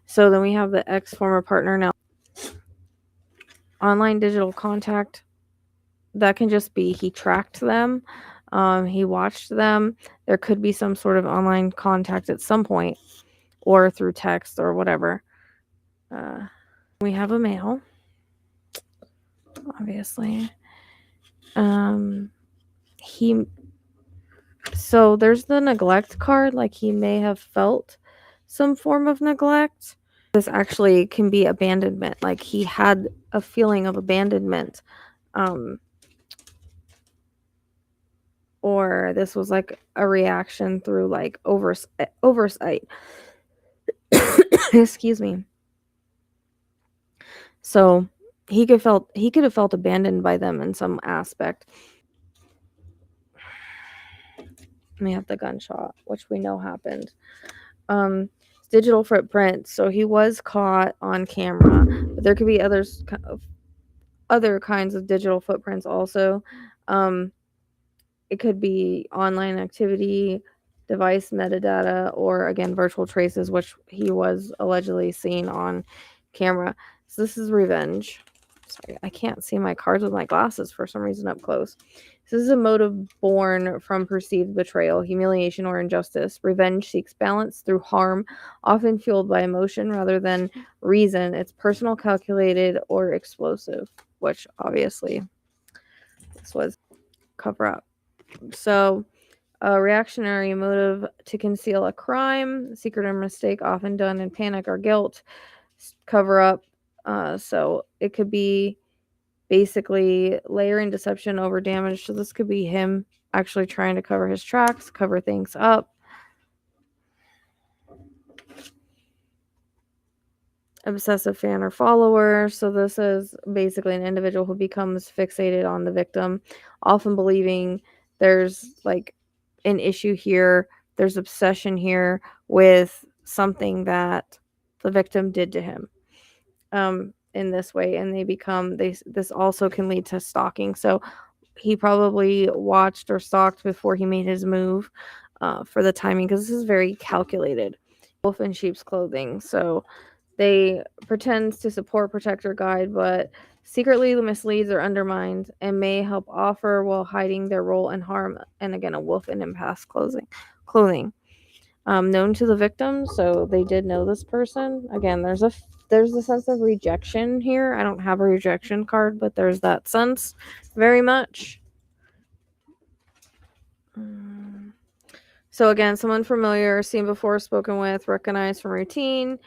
So then we have the ex-former partner now. Online digital contact, that can just be he tracked them, he watched them. There could be some sort of online contact at some point or through text or whatever. We have a male, obviously. So there's the neglect card, like he may have felt some form of neglect. This actually can be abandonment, like he had a feeling of abandonment, or this was like a reaction through like oversight. Excuse me. So he could have felt abandoned by them in some aspect. We have the gunshot, which we know happened. Digital footprint. So he was caught on camera, but there could be other kinds of digital footprints also. It could be online activity, device metadata, or again, virtual traces, which he was allegedly seen on camera. So this is revenge. Sorry, I can't see my cards with my glasses for some reason up close. This is a motive born from perceived betrayal, humiliation, or injustice. Revenge seeks balance through harm, often fueled by emotion rather than reason. It's personal, calculated, or explosive, which obviously this was cover up. So A reactionary motive to conceal a crime, secret or mistake often done in panic or guilt, cover up. So it could be basically layering deception over damage. So this could be him actually trying to cover his tracks, cover things up. Obsessive fan or follower. So this is basically an individual who becomes fixated on the victim, often believing there's like an issue here, there's obsession here with something that the victim did to him in this way, and this also can lead to stalking. So he probably watched or stalked before he made his move for the timing, because this is very calculated. Wolf in sheep's clothing. So they pretend to support, protect, or guide, but secretly misleads or undermines and may help offer while hiding their role and harm. And again, a wolf in empath's clothing. Known to the victim, so they did know this person. Again, there's a sense of rejection here. I don't have a rejection card, but there's that sense very much. So again, someone familiar, seen before, spoken with, recognized from routine.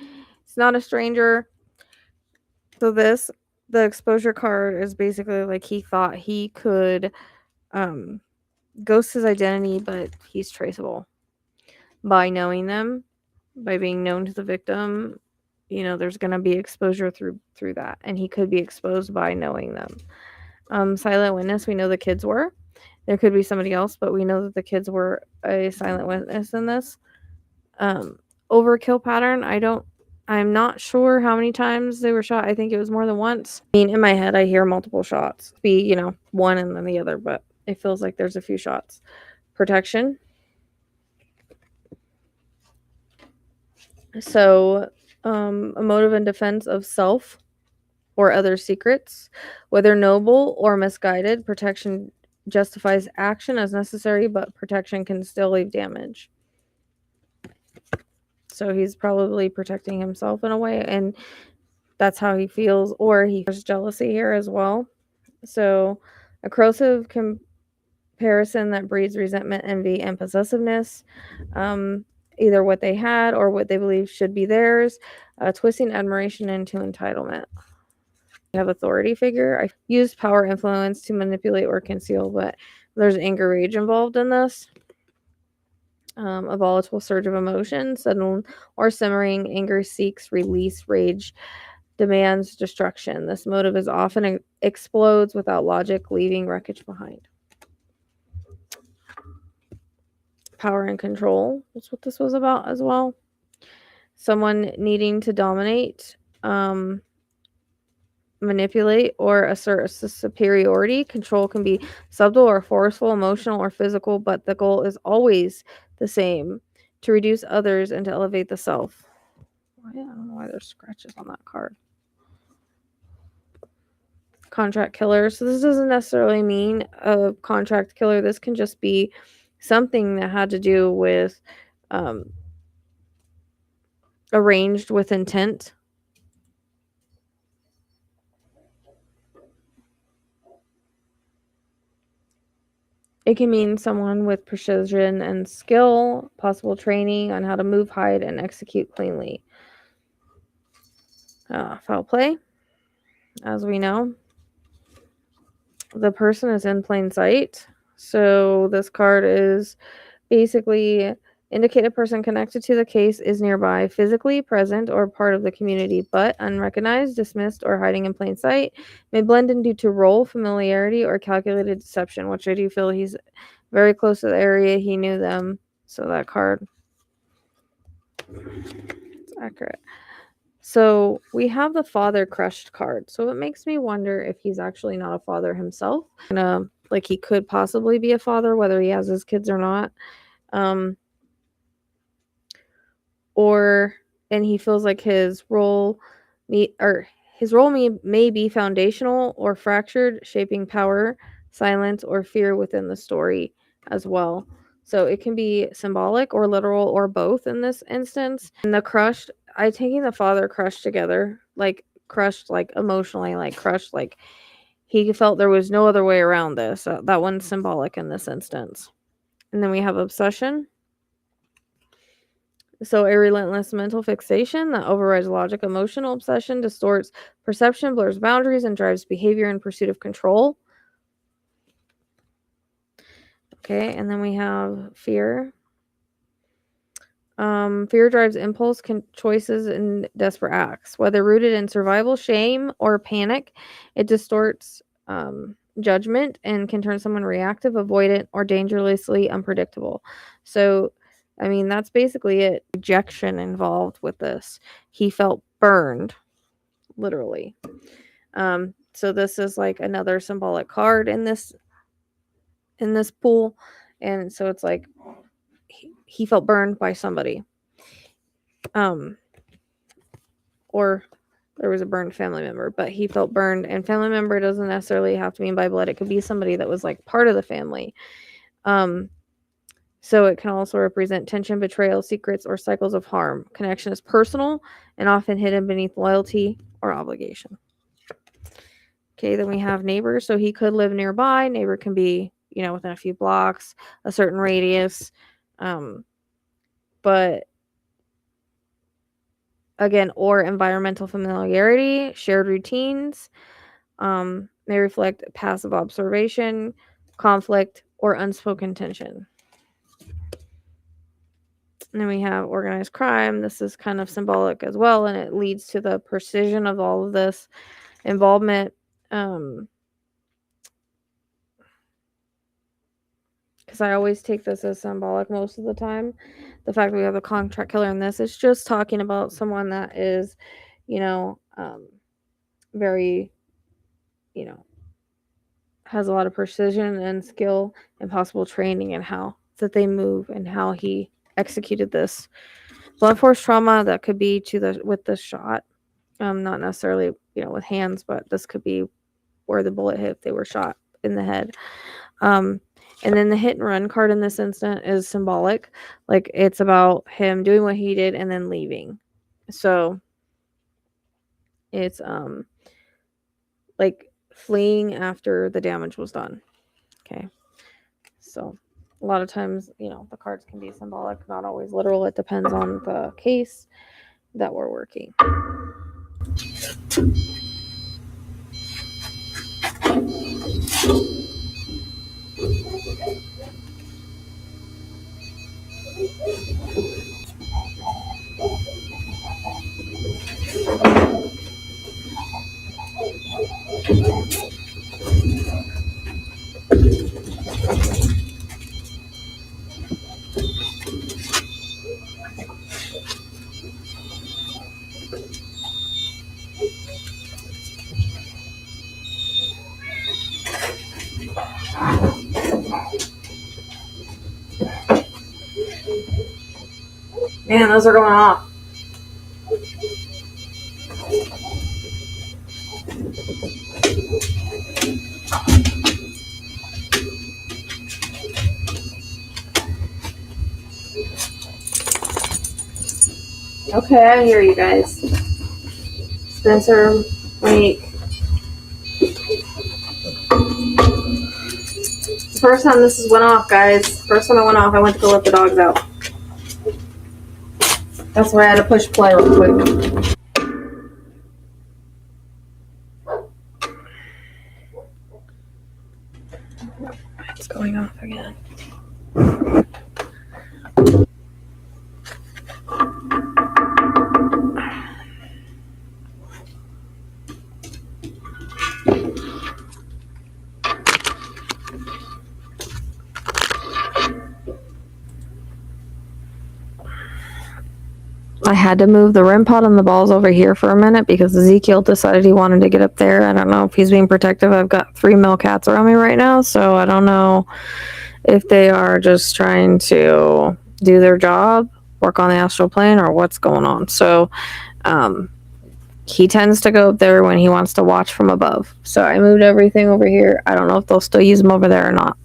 It's not a stranger. So the exposure card is basically like he thought he could ghost his identity, but he's traceable by knowing them, by being known to the victim. There's going to be exposure through that, and he could be exposed by knowing them. Silent witness, we know the kids were. There could be somebody else, but we know that the kids were a silent witness in this. Overkill pattern, I'm not sure how many times they were shot. I think it was more than once. I mean, in my head, I hear multiple shots. Be, one and then the other, but it feels like there's a few shots. Protection. So, a motive in defense of self or other secrets, whether noble or misguided. Protection justifies action as necessary, but protection can still leave damage. So he's probably protecting himself in a way, and that's how he feels, or there's jealousy here as well. So a corrosive comparison that breeds resentment, envy, and possessiveness, either what they had or what they believe should be theirs, twisting admiration into entitlement. We have authority figure. I used power, influence to manipulate or conceal, but there's anger, rage involved in this. A volatile surge of emotion, sudden or simmering anger seeks release, rage demands destruction. This motive is often explodes without logic, leaving wreckage behind. Power and control is what this was about as well. Someone needing to dominate, manipulate, or assert superiority. Control can be subtle or forceful, emotional or physical, but the goal is always the same: to reduce others and to elevate the self. I don't know why there's scratches on that card. Contract killer. So this doesn't necessarily mean a contract killer. This can just be something that had to do with arranged with intent. It can mean someone with precision and skill, possible training on how to move, hide, and execute cleanly. Foul play, as we know. The person is in plain sight. So this card is basically indicate a person connected to the case is nearby, physically present or part of the community, but unrecognized, dismissed, or hiding in plain sight. May blend in due to role, familiarity, or calculated deception, which I do feel he's very close to the area. He knew them. So that card is accurate. So we have the father crushed card. So it makes me wonder if he's actually not a father himself. Like he could possibly be a father, whether he has his kids or not. And he feels like his role may be foundational or fractured, shaping power, silence, or fear within the story as well. So it can be symbolic or literal or both in this instance. And the crushed, I taking the father crushed together, like crushed, like emotionally, like crushed, like he felt there was no other way around this. That one's symbolic in this instance. And then we have obsession. So a relentless mental fixation that overrides logic. Emotional obsession distorts perception, blurs boundaries, and drives behavior in pursuit of control. Okay, and then we have fear. Fear drives impulse, choices, and desperate acts. Whether rooted in survival, shame, or panic, it distorts judgment and can turn someone reactive, avoidant, or dangerously unpredictable. So, I mean, that's basically it. Rejection involved with this. He felt burned, literally. So this is like another symbolic card in this pool, and so it's like he felt burned by somebody. Or there was a burned family member, but he felt burned, and family member doesn't necessarily have to mean by blood. It could be somebody that was like part of the family. So it can also represent tension, betrayal, secrets, or cycles of harm. Connection is personal and often hidden beneath loyalty or obligation. Okay, then we have neighbors. So he could live nearby. Neighbor can be, within a few blocks, a certain radius. But again, or environmental familiarity, shared routines, may reflect passive observation, conflict, or unspoken tension. And then we have organized crime. This is kind of symbolic as well, and it leads to the precision of all of this involvement. Because I always take this as symbolic most of the time. The fact that we have a contract killer in this, it's just talking about someone that is, very, has a lot of precision and skill and possible training and how that they move and how he executed this. Blunt force trauma, that could be with the shot, not necessarily with hands, but this could be where the bullet hit if they were shot in the head. And then the hit and run card in this instant is symbolic, like it's about him doing what he did and then leaving. So it's like fleeing after the damage was done. Okay, so a lot of times, the cards can be symbolic, not always literal. It depends on the case that we're working. Man, those are going off. Okay, I hear you guys. Spenser, Monique. The first time this went off, guys. First time it went off, I went to go let the dogs out. That's why I had to push play real quick. It's going off again. I had to move the REM pod and the balls over here for a minute because Ezekiel decided he wanted to get up there. I don't know if he's being protective. I've got 3 male cats around me right now, so I don't know if they are just trying to do their job, work on the astral plane, or what's going on. So he tends to go up there when he wants to watch from above. So I moved everything over here. I don't know if they'll still use them over there or not.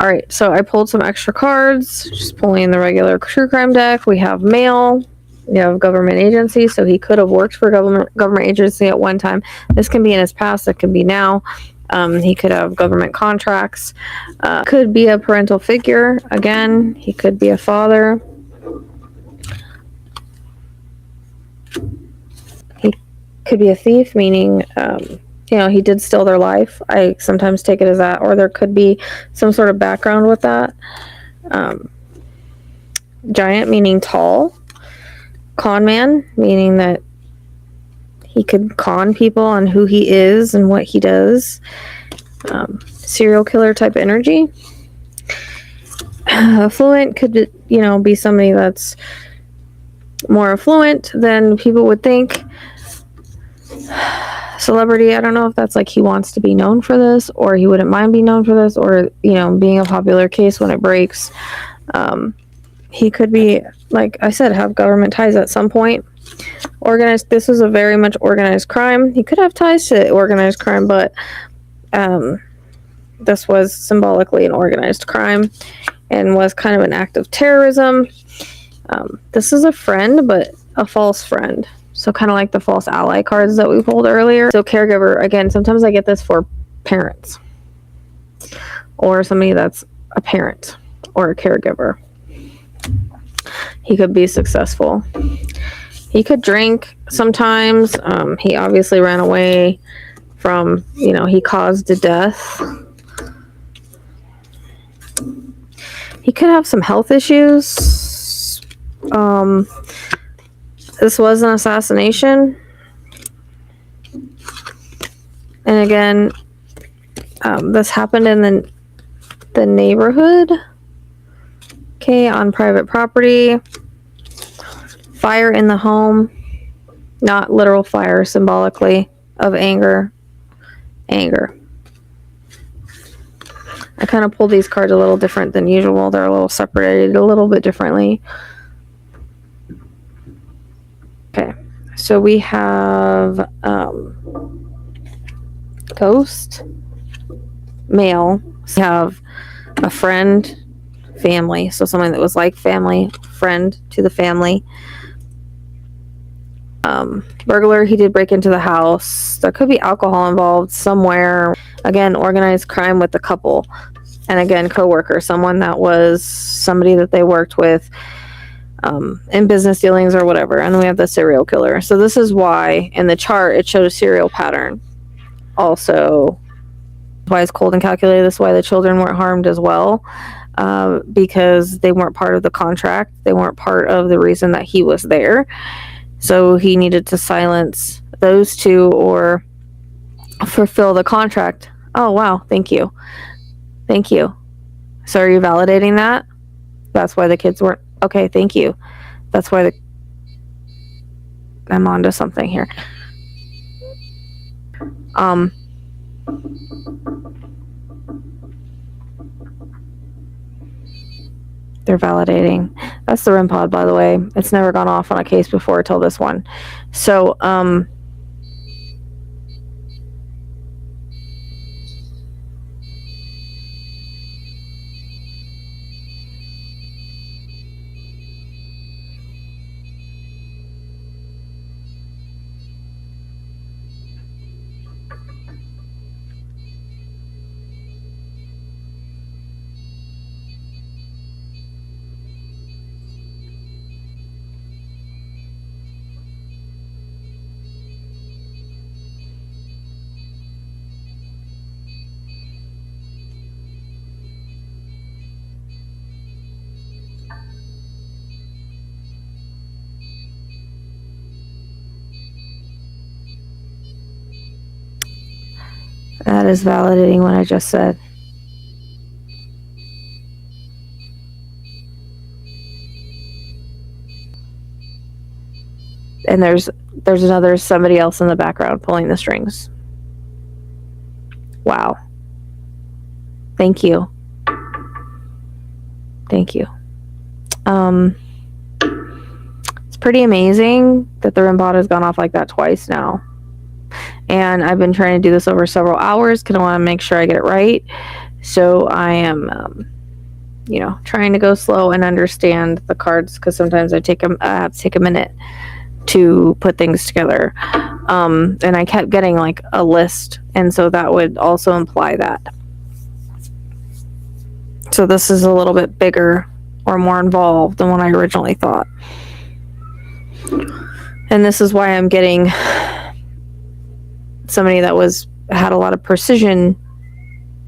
All right, so I pulled some extra cards, just pulling the regular true crime deck. We have mail, we have government agency, so he could have worked for government agency at one time. This can be in his past, it can be now. He could have government contracts. Could be a parental figure. Again, he could be a father. He could be a thief, meaning, he did steal their life. I sometimes take it as that, or there could be some sort of background with that. Giant, meaning tall. Con man, meaning that he could con people on who he is and what he does. Serial killer type energy. Affluent could, be somebody that's more affluent than people would think. Celebrity, I don't know if that's like he wants to be known for this, or he wouldn't mind being known for this, or, being a popular case when it breaks. He could be, like I said, have government ties at some point. Organized, this was a very much organized crime. He could have ties to organized crime, but this was symbolically an organized crime and was kind of an act of terrorism. This is a friend, but a false friend. So kind of like the false ally cards that we pulled earlier. So caregiver, again, sometimes I get this for parents or somebody that's a parent or a caregiver. He could be successful. He could drink sometimes. He obviously ran away from, he caused a death. He could have some health issues. This was an assassination. And again, this happened in the neighborhood. Okay, on private property. Fire in the home. Not literal fire, symbolically of anger. Anger. I kind of pulled these cards a little different than usual. They're a little separated a little bit differently. Okay, so we have ghost, male. We have a friend, family. So someone that was like family, friend to the family. Burglar, he did break into the house. There could be alcohol involved somewhere. Again, organized crime with the couple. And again, coworker, someone that was somebody that they worked with in business dealings or whatever. And then we have the serial killer. So this is why in the chart it showed a serial pattern. Also, why it's cold and calculated. This is why the children weren't harmed as well. Because they weren't part of the contract. They weren't part of the reason that he was there. So he needed to silence those two or fulfill the contract. Oh, wow. Thank you. Thank you. So are you validating that? That's why the kids weren't. Okay, thank you. That's why I'm onto something here. They're validating. That's the REM pod, by the way. It's never gone off on a case before till this one. So, that is validating what I just said. And there's another somebody else in the background pulling the strings. Wow. Thank you. Thank you. It's pretty amazing that the REM pod has gone off like that twice now. And I've been trying to do this over several hours because I want to make sure I get it right. So I am, trying to go slow and understand the cards because sometimes I have to take a minute to put things together. And I kept getting like a list, and so that would also imply that. So this is a little bit bigger or more involved than what I originally thought. And this is why I'm getting somebody that had a lot of precision,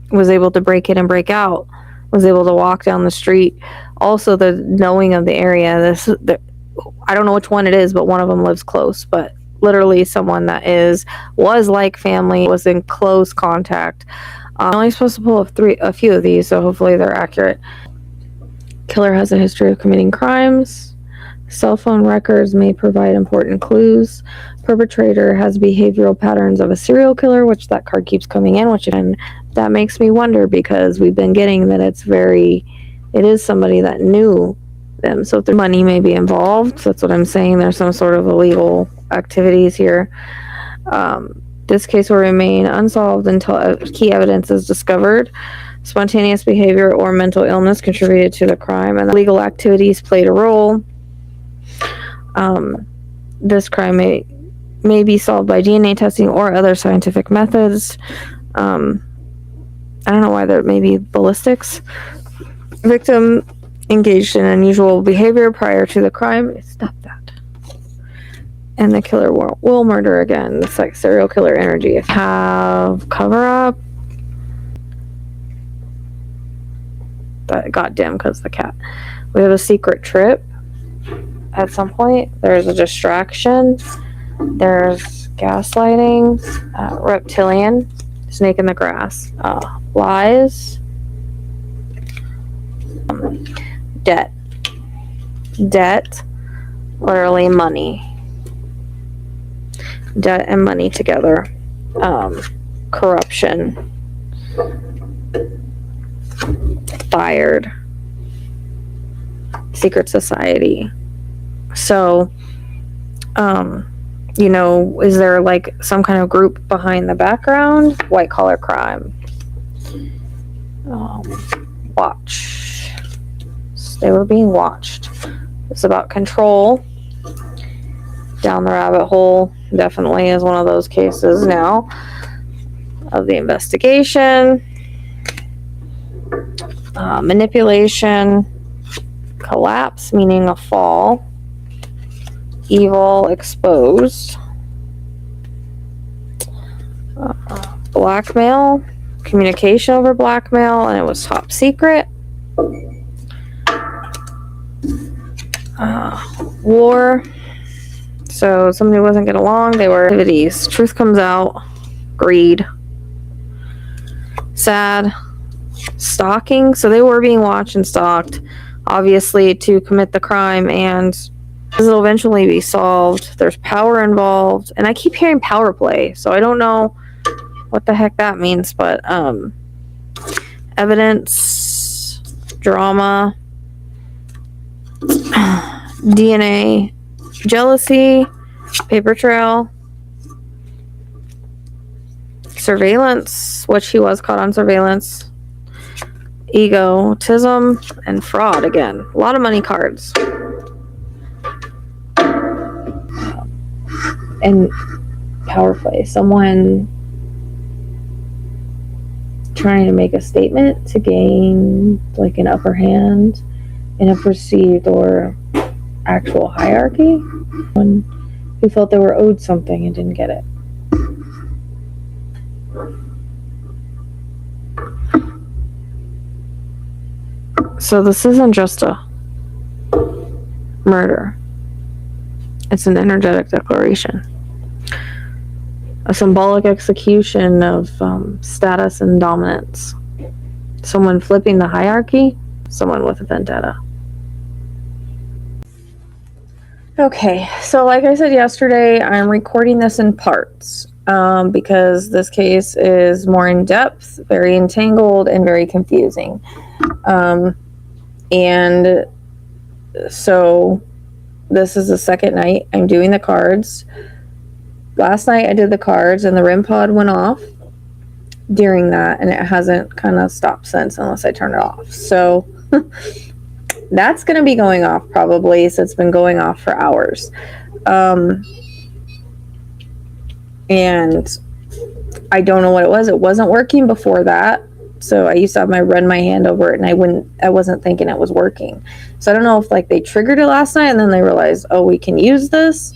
was able to break in and break out, was able to walk down the street. Also, the knowing of the area. I don't know which one it is, but one of them lives close. But literally, someone that was like family, was in close contact. I'm only supposed to pull a few of these, so hopefully they're accurate. Killer has a history of committing crimes. Cell phone records may provide important clues. Perpetrator has behavioral patterns of a serial killer, which that card keeps coming in, and that makes me wonder, because we've been getting that it is somebody that knew them. So the money may be involved. So that's what I'm saying. There's some sort of illegal activities here. This case will remain unsolved until key evidence is discovered. Spontaneous behavior or mental illness contributed to the crime, and legal activities played a role. This crime may be solved by DNA testing or other scientific methods. I don't know why there may be ballistics. Victim engaged in unusual behavior prior to the crime. Stop that. And the killer will murder again. It's like serial killer energy. Have cover up. That got dim because of the cat. We have a secret trip. At some point, there's a distraction. There's gaslighting. Reptilian. Snake in the grass. Lies. Debt. Literally money. Debt and money together. Corruption. Fired. Secret society. So, is there like some kind of group behind the background? White collar crime. Watch. They were being watched. It's about control. Down the rabbit hole definitely is one of those cases now of the investigation. Manipulation. Collapse, meaning a fall. Evil exposed. Blackmail. Communication over blackmail, and it was top secret. War. So somebody wasn't getting along. They were activities. Truth comes out. Greed. Sad. Stalking. So they were being watched and stalked, obviously, to commit the crime, and this will eventually be solved. There's power involved, and I keep hearing power play, so I don't know what the heck that means, but evidence, drama, DNA, jealousy, paper trail, surveillance, which he was caught on surveillance, egotism, and fraud again. A lot of money cards. And power play. Someone trying to make a statement to gain like an upper hand in a perceived or actual hierarchy. One who felt they were owed something and didn't get it. So this isn't just a murder. It's an energetic declaration. A symbolic execution of status and dominance. Someone flipping the hierarchy. Someone with a vendetta. Okay, so like I said yesterday, I'm recording this in parts because this case is more in depth, very entangled, and very confusing. And so this is the second night I'm doing the cards. Last night I did the cards and the REM pod went off during that, and it hasn't kind of stopped since unless I turn it off. So that's going to be going off probably, so it's been going off for hours. and I don't know what it was. It wasn't working before that. So I used to run my hand over it, and I wasn't thinking it was working. So I don't know if like they triggered it last night and then they realized, oh, we can use this.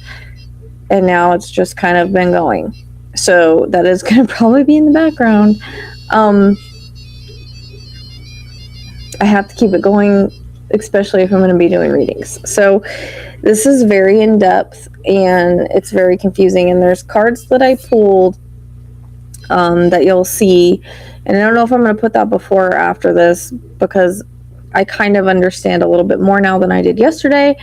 And now it's just kind of been going. So that is going to probably be in the background. I have to keep it going, especially if I'm going to be doing readings. So this is very in-depth and it's very confusing. And there's cards that I pulled that you'll see. And I don't know if I'm going to put that before or after this, because I kind of understand a little bit more now than I did yesterday.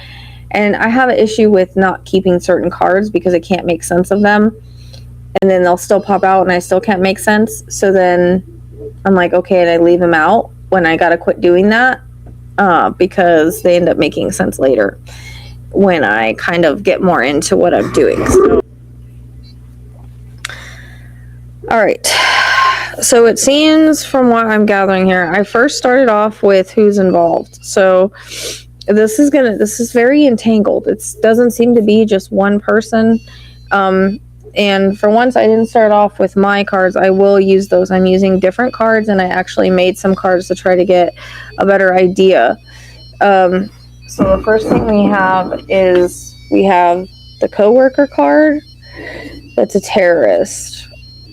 And I have an issue with not keeping certain cards because I can't make sense of them. And then they'll still pop out and I still can't make sense. So then I'm like, okay, and I leave them out when I got to quit doing that because they end up making sense later when I kind of get more into what I'm doing. So, all right. So it seems from what I'm gathering here, I first started off with who's involved. So this is very entangled. It doesn't seem to be just one person. And for once, I didn't start off with my cards. I will use those. I'm using different cards, and I actually made some cards to try to get a better idea. So the first thing we have is the coworker card. That's a terrorist.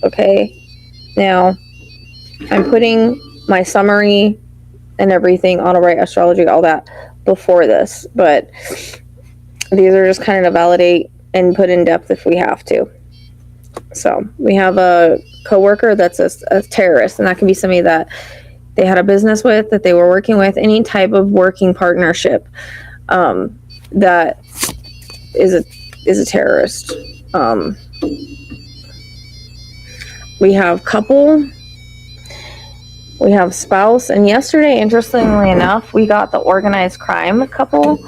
Okay. Now, I'm putting my summary and everything, auto-write, astrology, all that before this, but these are just kind of to validate and put in depth if we have to. So we have a coworker that's a terrorist, and that can be somebody that they had a business with, that they were working with, any type of working partnership that is a terrorist. We have couple, we have spouse, and yesterday, interestingly enough, we got the organized crime couple,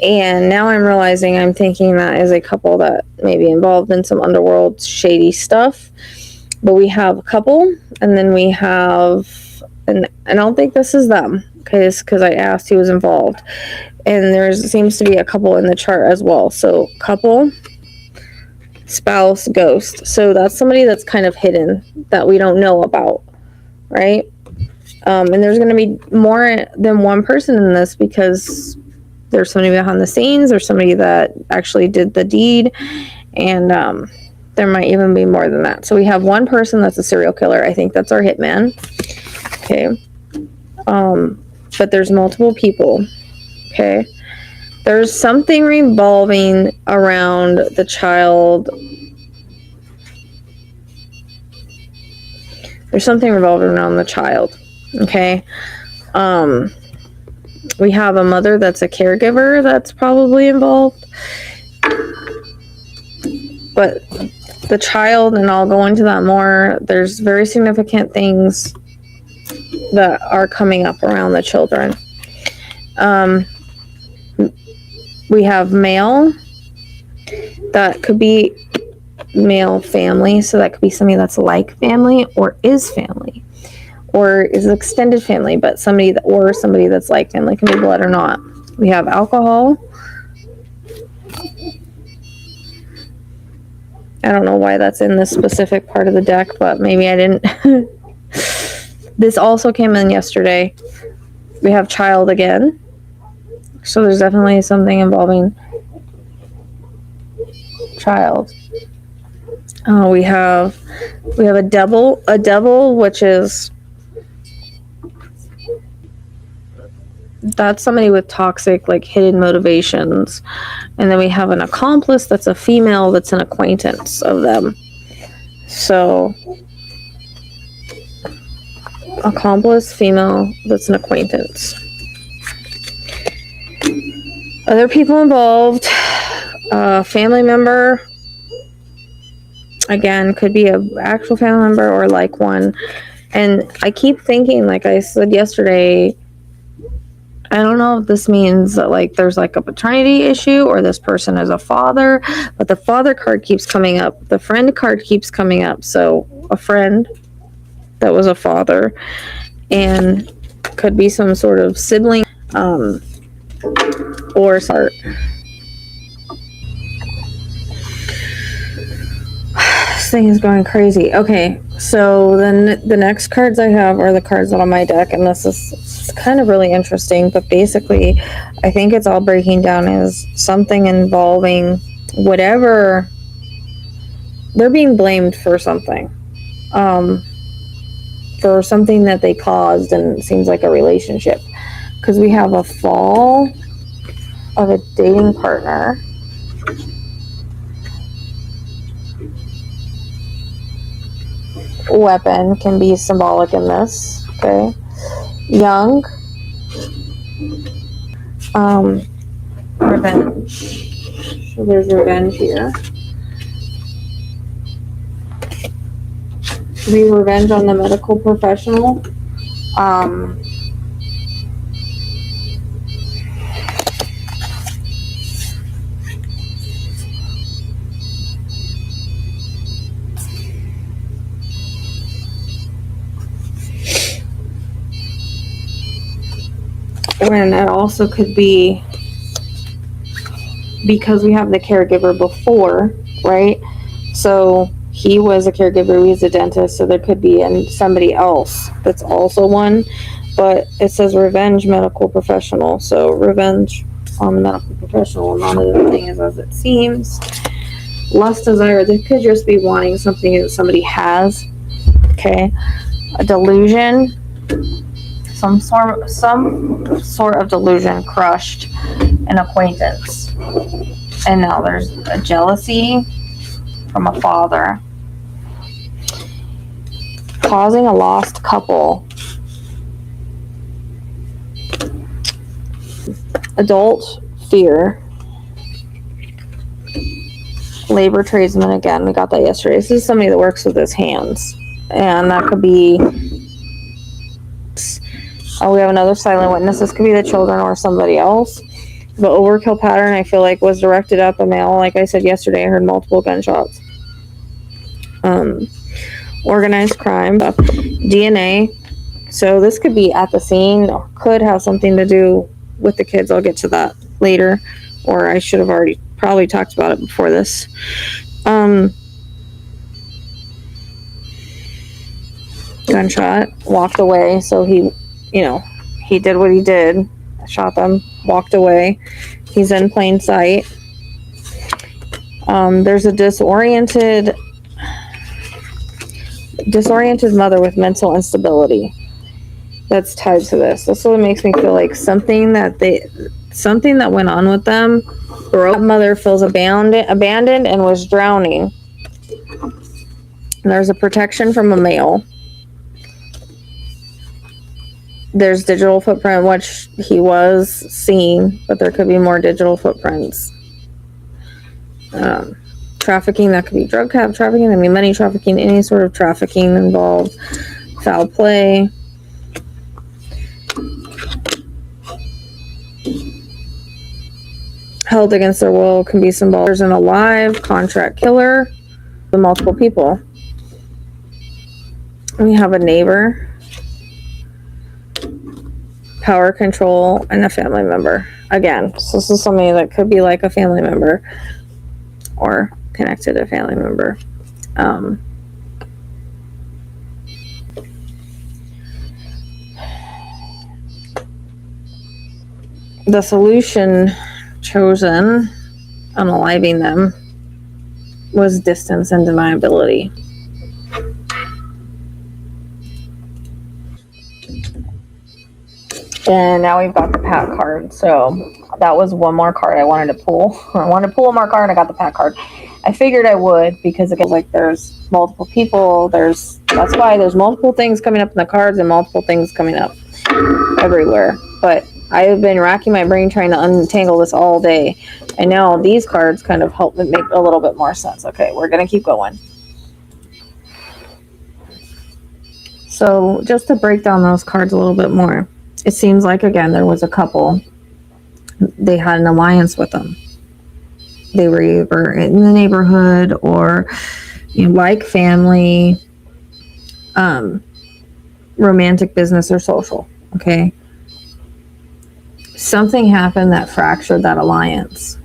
and now I'm thinking that is a couple that may be involved in some underworld shady stuff. But we have a couple, and then we have, and I don't think this is them, because I asked who was involved, and there seems to be a couple in the chart as well. So couple, spouse, ghost. So that's somebody that's kind of hidden that we don't know about, right? And there's going to be more than one person in this, because there's somebody behind the scenes or somebody that actually did the deed, and there might even be more than that. So we have one person that's a serial killer. I think that's our hitman. Okay. But there's multiple people. Okay. There's something revolving around the child. There's something revolving around the child. Okay. We have a mother that's a caregiver that's probably involved. But the child, and I'll go into that more, there's very significant things that are coming up around the children. We have male. That could be male family. So that could be somebody that's like family or is family. Or is extended family, but somebody that's like family, can be blood or not. We have alcohol. I don't know why that's in this specific part of the deck, but maybe I didn't. This also came in yesterday. We have child again. So there's definitely something involving child. We have a devil, which is, that's somebody with toxic, like, hidden motivations. And then we have an accomplice that's a female that's an acquaintance of them. So accomplice, female, that's an acquaintance. Other people involved, family member, again, could be an actual family member or like one. And I keep thinking, like I said yesterday, I don't know if this means that, like, there's like a paternity issue or this person is a father, but the father card keeps coming up. The friend card keeps coming up. So a friend that was a father, and could be some sort of sibling, or start. thing is going crazy. Okay, so then the next cards I have are the cards that are on my deck, and this is kind of really interesting, but basically I think it's all breaking down as something involving whatever. They're being blamed for something, for something that they caused, and it seems like a relationship, because we have a fall of a dating partner. Weapon can be symbolic in this. Okay, young, revenge. So there's revenge here. Could be revenge on the medical professional. And it also could be because we have the caregiver before, right? So he was a caregiver, he's a dentist, so there could be somebody else that's also one, but it says revenge medical professional, so revenge on the medical professional, not everything is as it seems. Lust, desire, they could just be wanting something that somebody has. Okay, a delusion, some sort of delusion, crushed an acquaintance, and now there's a jealousy from a father, causing a lost couple, adult fear, labor tradesman. Again, we got that yesterday. This is somebody that works with his hands, and that could be, we have another silent witness. This could be the children or somebody else. The overkill pattern, I feel like, was directed at the male. Like I said yesterday, I heard multiple gunshots. Organized crime, DNA. So this could be at the scene, or could have something to do with the kids. I'll get to that later, or I should have already probably talked about it before this. Gunshot, walked away. So he did what he did, shot them, walked away. He's in plain sight. There's a disoriented mother with mental instability that's tied to this. That's what makes me feel like something that went on with them. Mother feels abandoned and was drowning. And there's a protection from a male. There's digital footprint, which he was seen, but there could be more digital footprints. Trafficking, that could be drug trafficking, money trafficking, any sort of trafficking involved. Foul play. Held against their will can be symbolic. There's an alive contract killer with multiple people. We have a neighbor, power control, and a family member. Again, so this is somebody that could be like a family member or connected to a family member. The solution chosen, unaliving them, was distance and deniability. And now we've got the pack card. So that was one more card I wanted to pull. I wanted to pull one more card, and I got the pack card. I figured I would, because it feels like there's multiple people. That's why there's multiple things coming up in the cards and multiple things coming up everywhere. But I have been racking my brain trying to untangle this all day. And now these cards kind of help it make a little bit more sense. Okay, we're going to keep going. So just to break down those cards a little bit more. It seems like, again, there was a couple. They had an alliance with them. They were either in the neighborhood or, like family, romantic, business, or social. Okay. Something happened that fractured that alliance.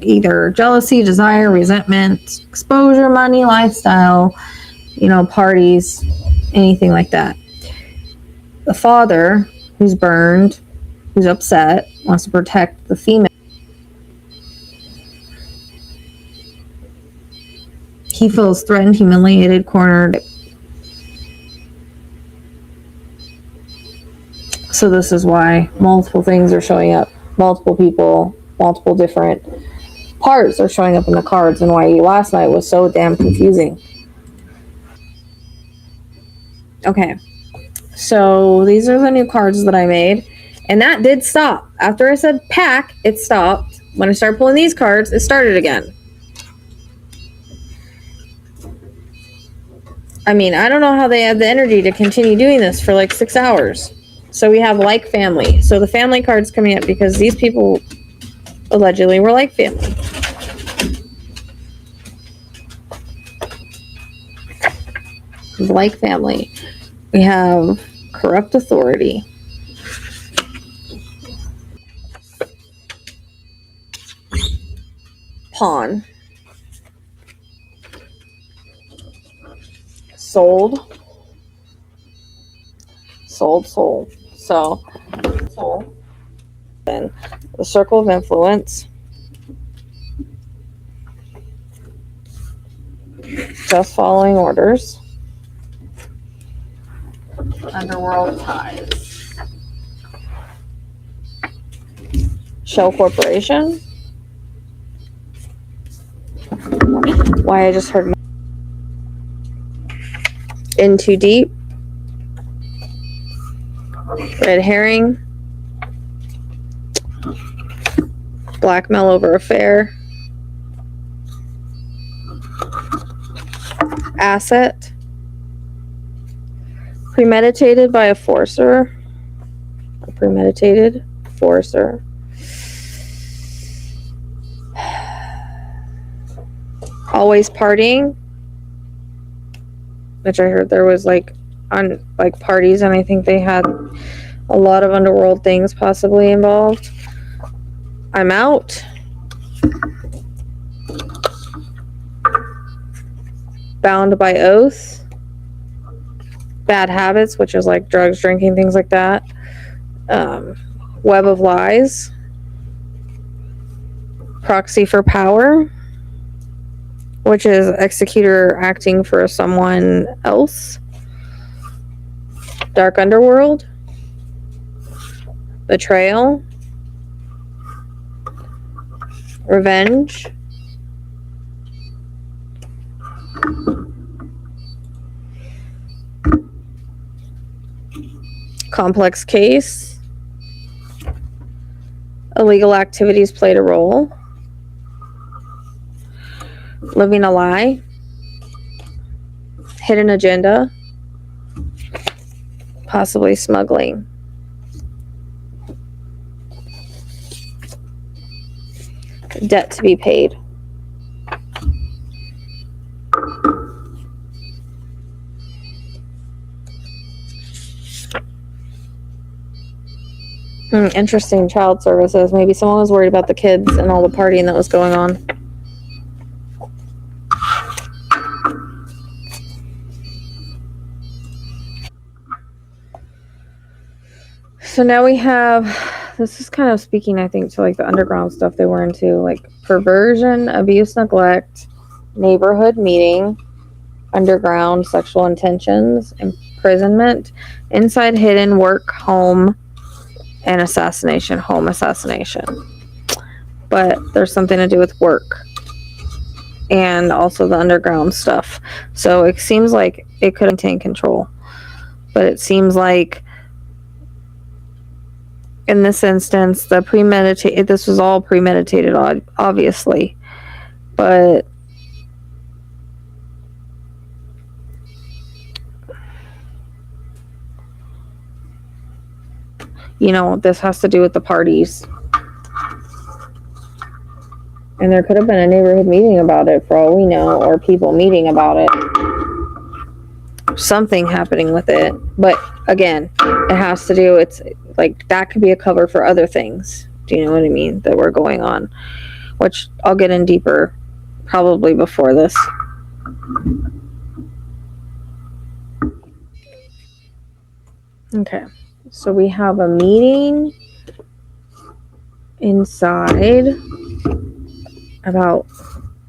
either jealousy, desire, resentment, exposure, money, lifestyle, parties, anything like that. The father, who's burned, who's upset, wants to protect the female. He feels threatened, humiliated, cornered. So this is why multiple things are showing up. Multiple people, multiple different parts are showing up in the cards, and why last night was so damn confusing. Okay, so these are the new cards that I made, and that did stop. After I said pack, it stopped. When I started pulling these cards, it started again. I mean, I don't know how they have the energy to continue doing this for like 6 hours. So we have like family. So the family card's coming up because these people allegedly were like family. Like family. We have corrupt authority. Pawn. Sold. Soul. So, soul. Then the circle of influence. Just following orders. Underworld ties. Shell corporation. Why I just heard in too deep. Red herring. Blackmail over affair. Asset. Premeditated by a forcer. A premeditated forcer. Always partying. Which I heard there was on parties, and I think they had a lot of underworld things possibly involved. I'm out. Bound by oath. Bad habits, which is like drugs, drinking, things like that. Web of lies. Proxy for power, which is executor acting for someone else. Dark underworld. Betrayal. Revenge. Complex case. Illegal activities played a role. Living a lie. Hidden agenda. Possibly smuggling. Debt to be paid. Interesting. Child services. Maybe someone was worried about the kids and all the partying that was going on. So now we have, this is kind of speaking, I think, to the underground stuff they were into, perversion, abuse, neglect, neighborhood meeting, underground, sexual intentions, imprisonment, inside hidden, work, home, and assassination, home assassination. But there's something to do with work and also the underground stuff. So it seems like it could maintain control. But it seems like in this instance, this was all premeditated, obviously. But this has to do with the parties. And there could have been a neighborhood meeting about it, for all we know, or people meeting about it. Something happening with it. But again, it has to do, that could be a cover for other things. Do you know what I mean? That were going on. which I'll get in deeper probably before this. Okay, so we have a meeting inside about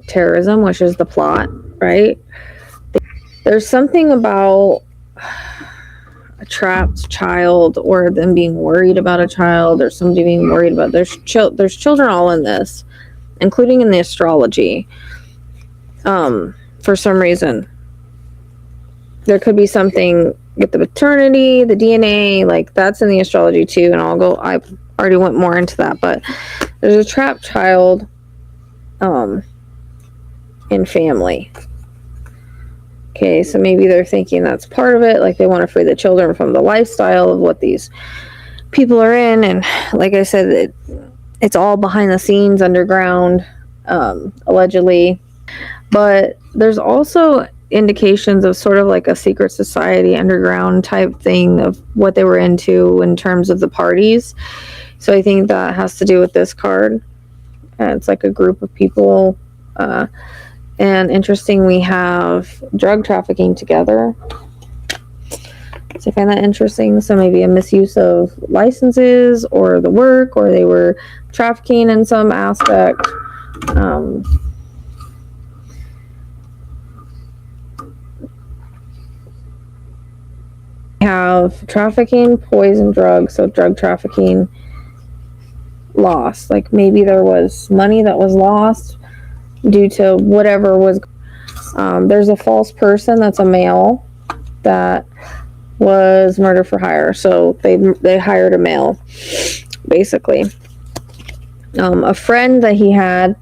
terrorism, which is the plot, right? There's something about a trapped child, or them being worried about a child, or somebody being worried about there's children all in this, including in the astrology. For some reason, there could be something with the paternity, the DNA, like that's in the astrology too. And I already went more into that, but there's a trapped child in family. Okay, so maybe they're thinking that's part of it, like they want to free the children from the lifestyle of what these people are in. And like I said, it's all behind the scenes, underground, allegedly. But there's also indications of sort of like a secret society, underground type thing of what they were into in terms of the parties. So I think that has to do with this card. It's like a group of people. And interesting, we have drug trafficking together. So I find that interesting. So maybe a misuse of licenses or the work, or they were trafficking in some aspect. We have trafficking, poison, drugs. So drug trafficking, lost. Like maybe there was money that was lost due to whatever was. There's a false person that's a male that was murder for hire. So they hired a male, basically. A friend that he had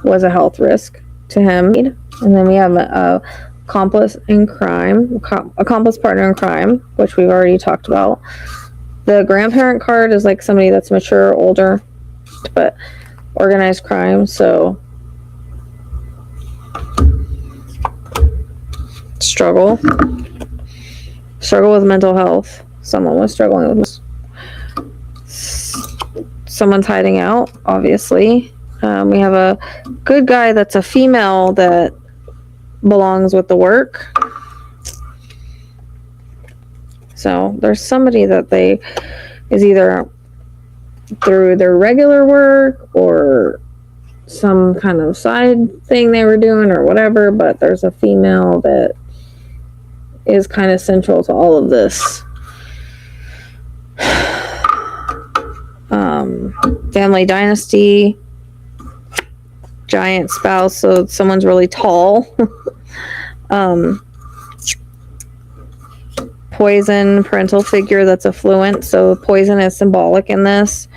was a health risk to him. And then we have a accomplice in crime, accomplice partner in crime, which we've already talked about. The grandparent card is like somebody that's mature, older, but organized crime. So struggle with mental health. Someone was struggling with someone's hiding out, obviously. We have a good guy that's a female that belongs with the work. So there's somebody that they is either through their regular work or some kind of side thing they were doing or whatever, but there's a female that is kind of central to all of this. Family dynasty, giant spouse, so someone's really tall. Poison, parental figure that's affluent, so poison is symbolic in this.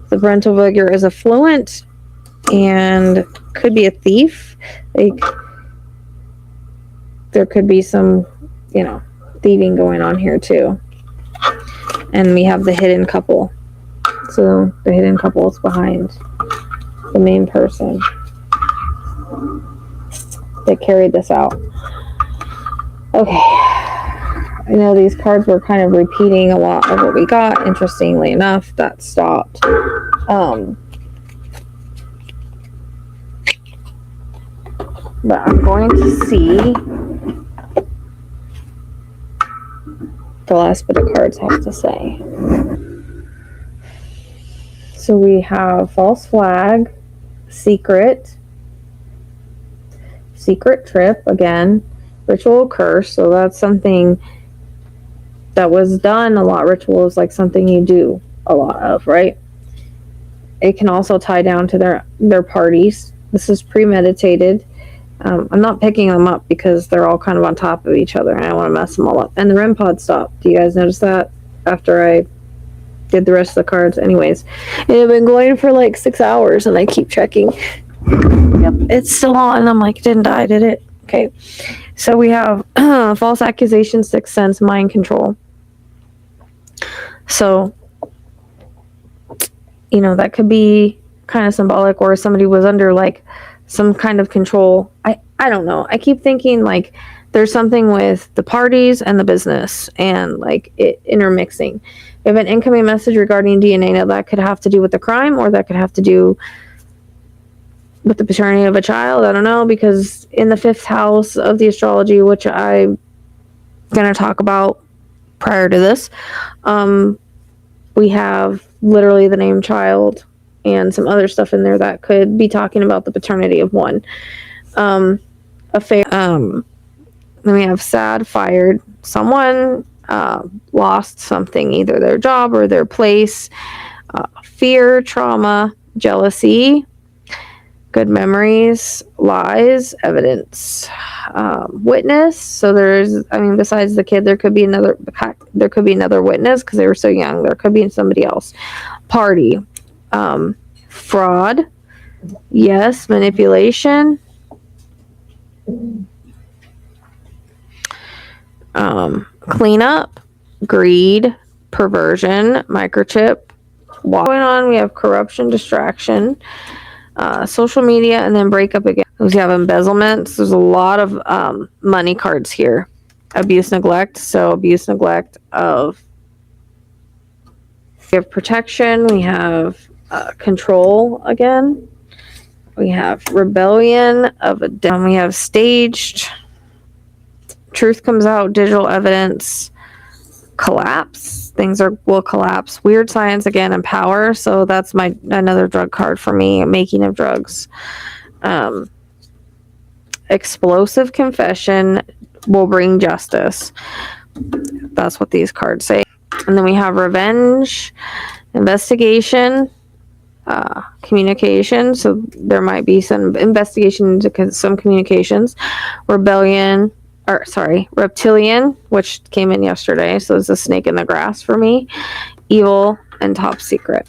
The parental figure is affluent and could be a thief. Like there could be some, thieving going on here too. And we have the hidden couple. So the hidden couple is behind the main person that carried this out. Okay. I know these cards were kind of repeating a lot of what we got. Interestingly enough, that stopped. But I'm going to see the last bit of cards have to say. So we have false flag, secret trip, again, ritual curse. So that's something that was done a lot. Ritual is like something you do a lot of, right? It can also tie down to their parties. This is premeditated. I'm not picking them up because they're all kind of on top of each other and I want to mess them all up. And the REM pod stopped. Do you guys notice that after I did the rest of the cards? Anyways, it had been going for like 6 hours and I keep checking. Yep, it's still on. I'm like, it didn't die, did it? Okay. So we have false accusation, sixth sense, mind control. So, that could be kind of symbolic, or somebody was under like some kind of control. I don't know. I keep thinking like there's something with the parties and the business and like it intermixing. We have an incoming message regarding DNA. Now that could have to do with the crime, or that could have to do with the paternity of a child. I don't know, because in the 5th house of the astrology, which I'm going to talk about prior to this, we have literally the name child and some other stuff in there that could be talking about the paternity of one. Then we have sad, fired. Someone lost something, either their job or their place. Fear, trauma, jealousy, good memories, lies, evidence, witness. So besides the kid, there could be another witness because they were so young. There could be somebody else. Party, fraud, yes, manipulation, cleanup, greed, perversion, microchip. What's going on? We have corruption, distraction, social media, and then breakup again. We have embezzlements. There's a lot of money cards here. Abuse, neglect. So abuse, neglect of. We have protection. We have control again. We have rebellion of a. We have staged. Truth comes out. Digital evidence. Collapse. Things will collapse. Weird science again, and power. So that's another drug card for me. Making of drugs. Explosive confession will bring justice. That's what these cards say. And then we have revenge, investigation, communication. So there might be some investigation into some communications. Reptilian, which came in yesterday. So it's a snake in the grass for me. Evil and top secret.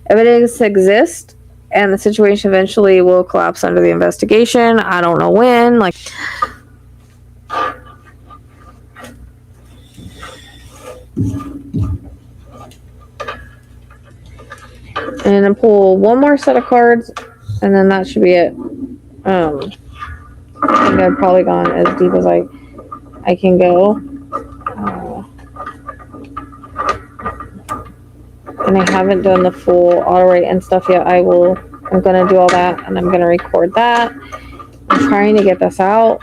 Evidence exists, and the situation eventually will collapse under the investigation. I don't know when. And then pull one more set of cards, and then that should be it. I think I've probably gone as deep as I can go. And I haven't done the full auto rate and stuff yet. I'm going to do all that, and I'm going to record that. I'm trying to get this out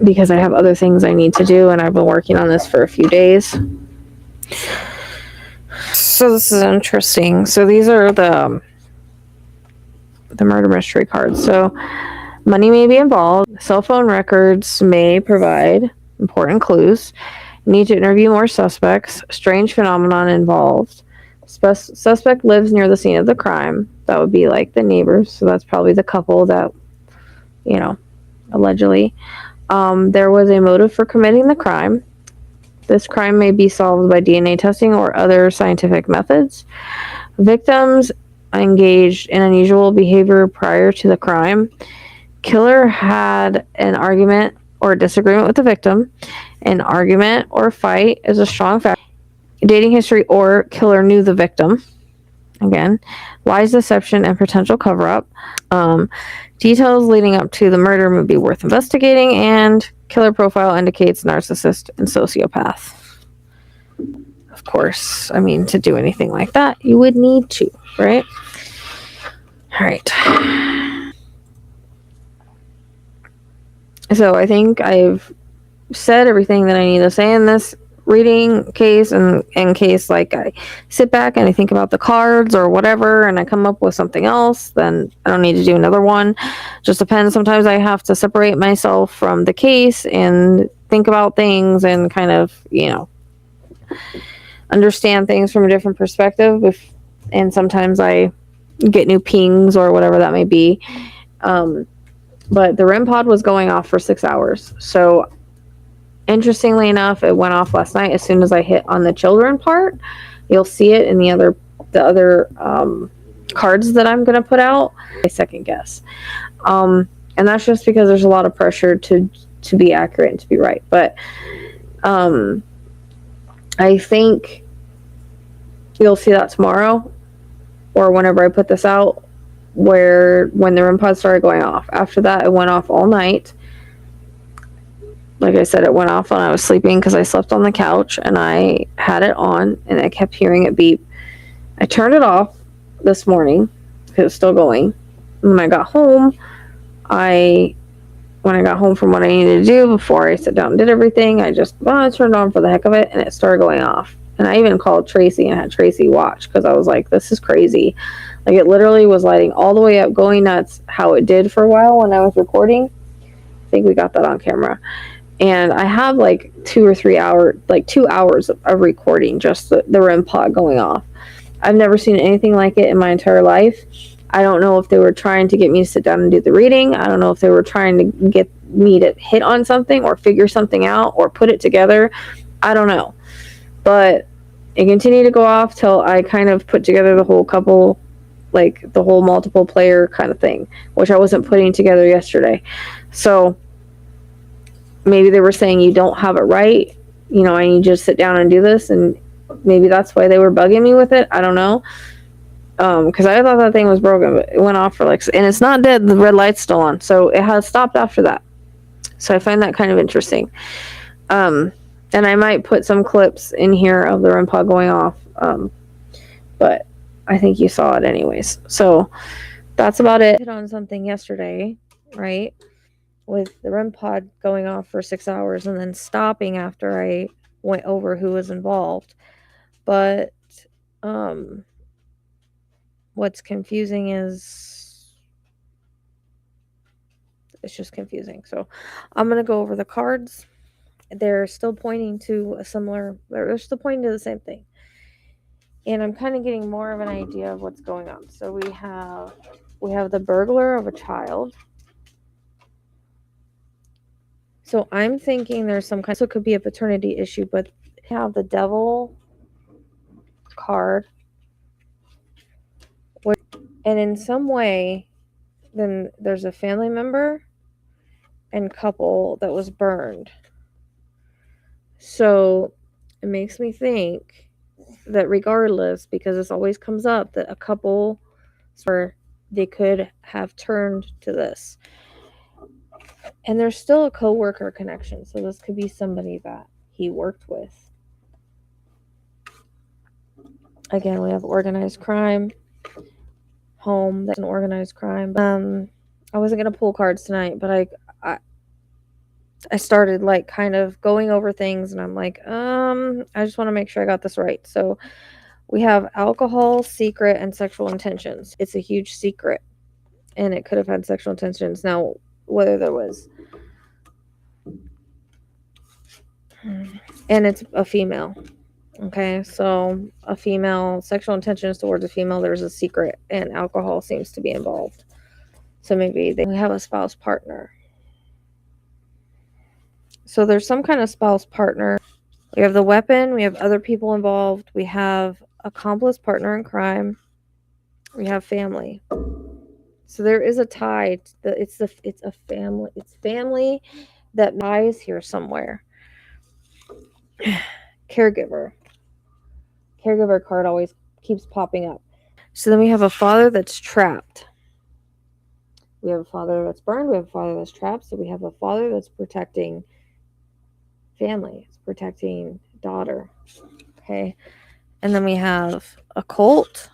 because I have other things I need to do, and I've been working on this for a few days. So this is interesting. So these are the murder mystery cards. So money may be involved. Cell phone records may provide important clues. Need to interview more suspects. Strange phenomenon involved. Suspect lives near the scene of the crime. That would be like the neighbors. So that's probably the couple that, allegedly. There was a motive for committing the crime. This crime may be solved by DNA testing or other scientific methods. Victims engaged in unusual behavior prior to the crime. Killer had an argument or disagreement with the victim. An argument or fight is a strong factor. Dating history or killer knew the victim. Again, lies, deception, and potential cover-up. Details leading up to the murder may be worth investigating, and killer profile indicates narcissist and sociopath. Of course, to do anything like that, you would need to, right? All right. So I think I've said everything that I need to say in this reading case, and in case I sit back and I think about the cards or whatever and I come up with something else, then I don't need to do another one. Just depends. Sometimes I have to separate myself from the case and think about things and kind of understand things from a different perspective, and sometimes I get new pings or whatever that may be. But the REM pod was going off for 6 hours, so interestingly enough, it went off last night. As soon as I hit on the children part, you'll see it in the other cards that I'm going to put out. I second guess. And that's just because there's a lot of pressure to be accurate and to be right. But I think you'll see that tomorrow or whenever I put this out, when the REM pod started going off. After that, it went off all night. Like I said, it went off when I was sleeping because I slept on the couch and I had it on and I kept hearing it beep. I turned it off this morning because it's still going. When I got home, when I got home from what I needed to do before I sat down and did everything, I just turned it on for the heck of it, and it started going off. And I even called Tracy and had Tracy watch, because I was like, this is crazy. Like, it literally was lighting all the way up, going nuts, how it did for a while when I was recording. I think we got that on camera. And I have like 2 or 3 hours, like 2 hours of recording, just the REM pod going off. I've never seen anything like it in my entire life. I don't know if they were trying to get me to sit down and do the reading. I don't know if they were trying to get me to hit on something or figure something out or put it together. I don't know. But it continued to go off till I kind of put together the whole couple, like the whole multiple player kind of thing, which I wasn't putting together yesterday. So maybe they were saying, you don't have it right. You know, I need you to sit down and do this. And maybe that's why they were bugging me with it. I don't know. Because I thought that thing was broken, but it went off for like, and it's not dead. The red light's still on, so it has stopped after that. So I find that kind of interesting. And I might put some clips in here of the REM pod going off. But I think you saw it anyways. So that's about it. I hit on something yesterday, right? With the REM pod going off for 6 hours and then stopping after I went over who was involved. But what's confusing is it's just confusing. So I'm going to go over the cards. They're still pointing to they're still pointing to the same thing. And I'm kind of getting more of an idea of what's going on. So we have the burglar of a child. So I'm thinking there's some kind, so it could be a paternity issue, but have the devil card. And in some way, then there's a family member and couple that was burned. So it makes me think that regardless, because this always comes up, that a couple, or they could have turned to this. And there's still a co-worker connection. So this could be somebody that he worked with. Again, we have organized crime, home, that's an organized crime. I wasn't going to pull cards tonight, but I started like kind of going over things, and I'm like, I just want to make sure I got this right. So we have alcohol, secret, and sexual intentions. It's a huge secret, and it could have had sexual intentions. Now, whether there was, and it's a female. Okay, so a female, sexual intentions towards a female, there's a secret, and alcohol seems to be involved. So maybe they have a spouse partner. So there's some kind of spouse partner. We have the weapon, we have other people involved, we have accomplice partner in crime, we have family. So there is a tie. It's a family. It's family that lies here somewhere. Caregiver card always keeps popping up. So then we have a father that's trapped. We have a father that's burned. We have a father that's trapped. So we have a father that's protecting family. It's protecting daughter. Okay. And then we have a cult,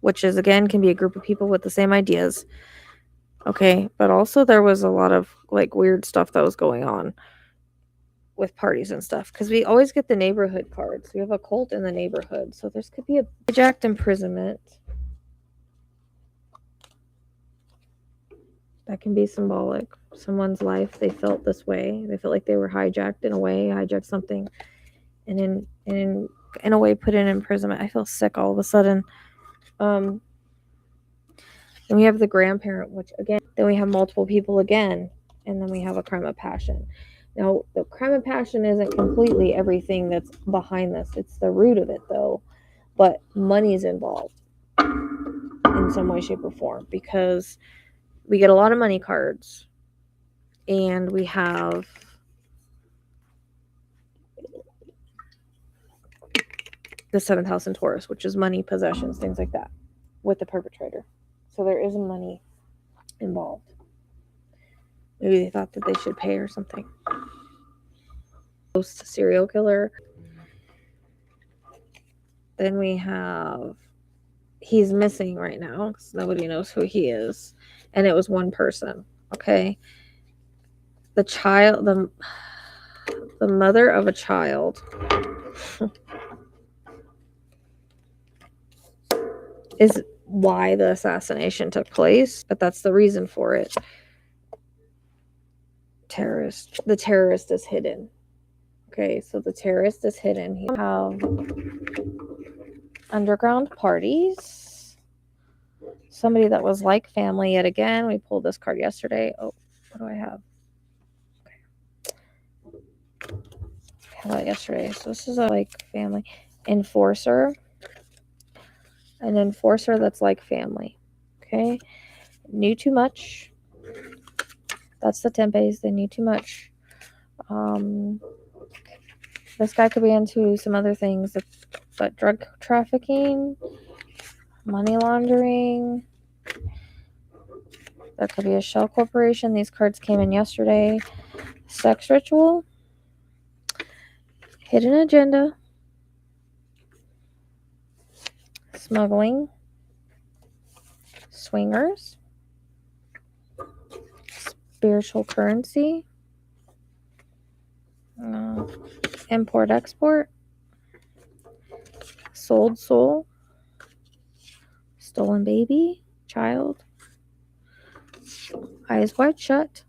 which is, again, can be a group of people with the same ideas. Okay. But also there was a lot of like weird stuff that was going on with parties and stuff, because we always get the neighborhood cards. We have a cult in the neighborhood, so this could be a hijacked imprisonment. That can be symbolic. Someone's life, they felt this way. They felt like they were hijacked in a way, hijacked something, and in a way put in imprisonment. I feel sick all of a sudden. Then we have the grandparent, which again, then we have multiple people again, and then we have a crime of passion. Now, the crime of passion isn't completely everything that's behind this. It's the root of it, though. But money's involved in some way, shape, or form, because we get a lot of money cards. And we have the 7th house in Taurus, which is money, possessions, things like that, with the perpetrator. So there is money involved. Maybe they thought that they should pay or something. Post serial killer. Then we have he's missing right now because nobody knows who he is. And it was one person. Okay. The child, the mother of a child is why the assassination took place, but that's the reason for it. The terrorist is hidden. Okay, so the terrorist is hidden. He have underground parties. Somebody that was like family yet again. We pulled this card yesterday. Oh, what do I have? Okay. How about yesterday? So this is a like family enforcer. An enforcer that's like family. Okay. Knew too much. That's the Tempes. They knew too much. This guy could be into some other things, but drug trafficking, money laundering. There could be a shell corporation. These cards came in yesterday. Sex ritual. Hidden agenda. Smuggling. Swingers. Spiritual currency. Import export. Sold soul. Stolen baby. Child. Eyes wide shut.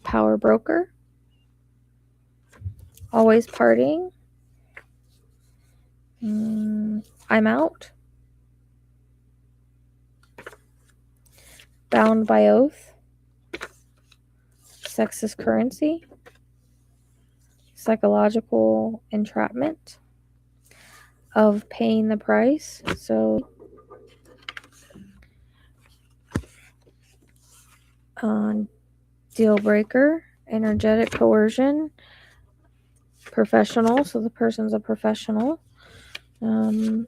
Power broker. Always partying. I'm out. Bound by oath. Sex is currency. Psychological entrapment of paying the price. So deal breaker, energetic coercion, professional. So the person's a professional. Blends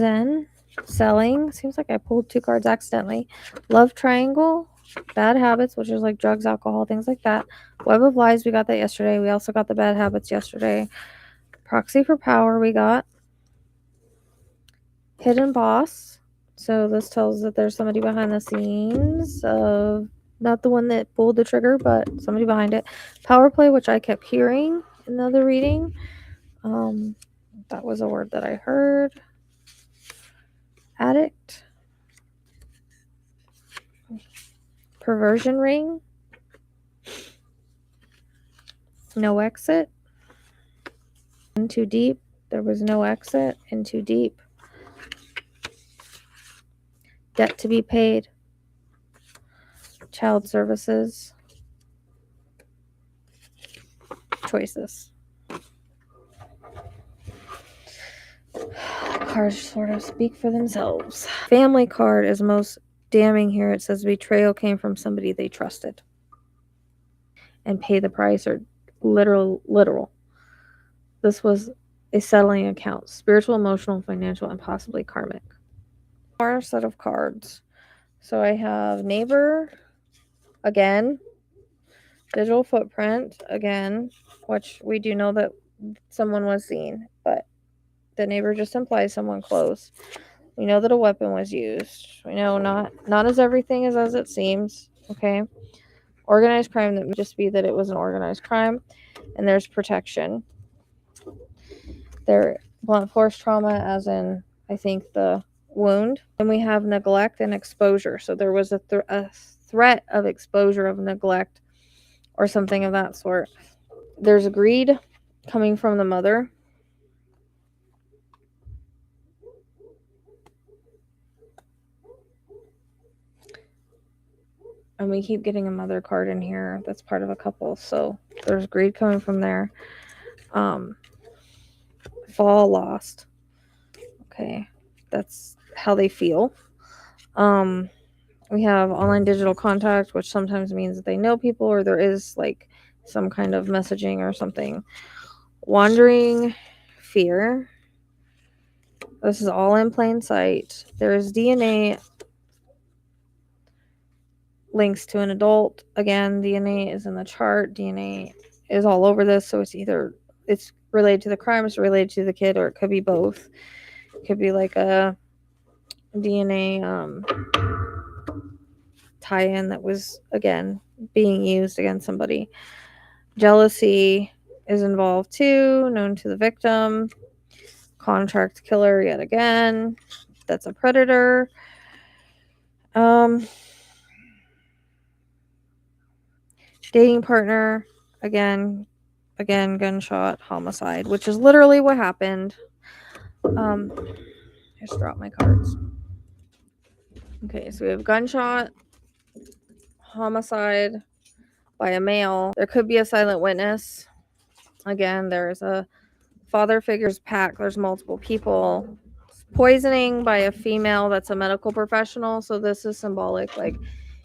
in, selling. Seems like I pulled 2 cards accidentally. Love triangle, bad habits, which is like drugs, alcohol, things like that. Web of lies, we got that yesterday. We also got the bad habits yesterday. Proxy for power, we got. Hidden boss. So this tells that there's somebody behind the scenes of not the one that pulled the trigger, but somebody behind it. Power play, which I kept hearing in the other reading. That was a word that I heard. Addict. Perversion ring. No exit. In too deep. There was no exit. In too deep. Debt to be paid. Child services. Choices. Cards sort of speak for themselves. Family card is most damning here. It says betrayal came from somebody they trusted. And pay the price, or literal. This was a settling account. Spiritual, emotional, financial, and possibly karmic. Our set of cards. So I have neighbor again. Digital footprint again, which we do know that someone was seen, but the neighbor just implies someone close. We know that a weapon was used. We know not as everything is as it seems. Okay. Organized crime, that would just be that it was an organized crime. And there's protection. There, blunt force trauma, as in, I think, the wound. And we have neglect and exposure. So there was a threat of exposure of neglect or something of that sort. There's greed coming from the mother. And we keep getting a mother card in here that's part of a couple. So there's greed coming from there. Fall lost. Okay. That's how they feel. We have online digital contact, which sometimes means that they know people or there is like some kind of messaging or something. Wandering fear. This is all in plain sight. There is DNA links to an adult. Again, DNA is in the chart. DNA is all over this, so it's related to the crime, it's related to the kid, or it could be both. It could be like a DNA tie-in that was, again, being used against somebody. Jealousy is involved too, known to the victim. Contract killer yet again. That's a predator. Dating partner, again, gunshot, homicide, which is literally what happened. I just dropped my cards. Okay, so we have gunshot, homicide by a male. There could be a silent witness. Again, there's a father figure's pack. There's multiple people. Poisoning by a female that's a medical professional. So this is symbolic. Like,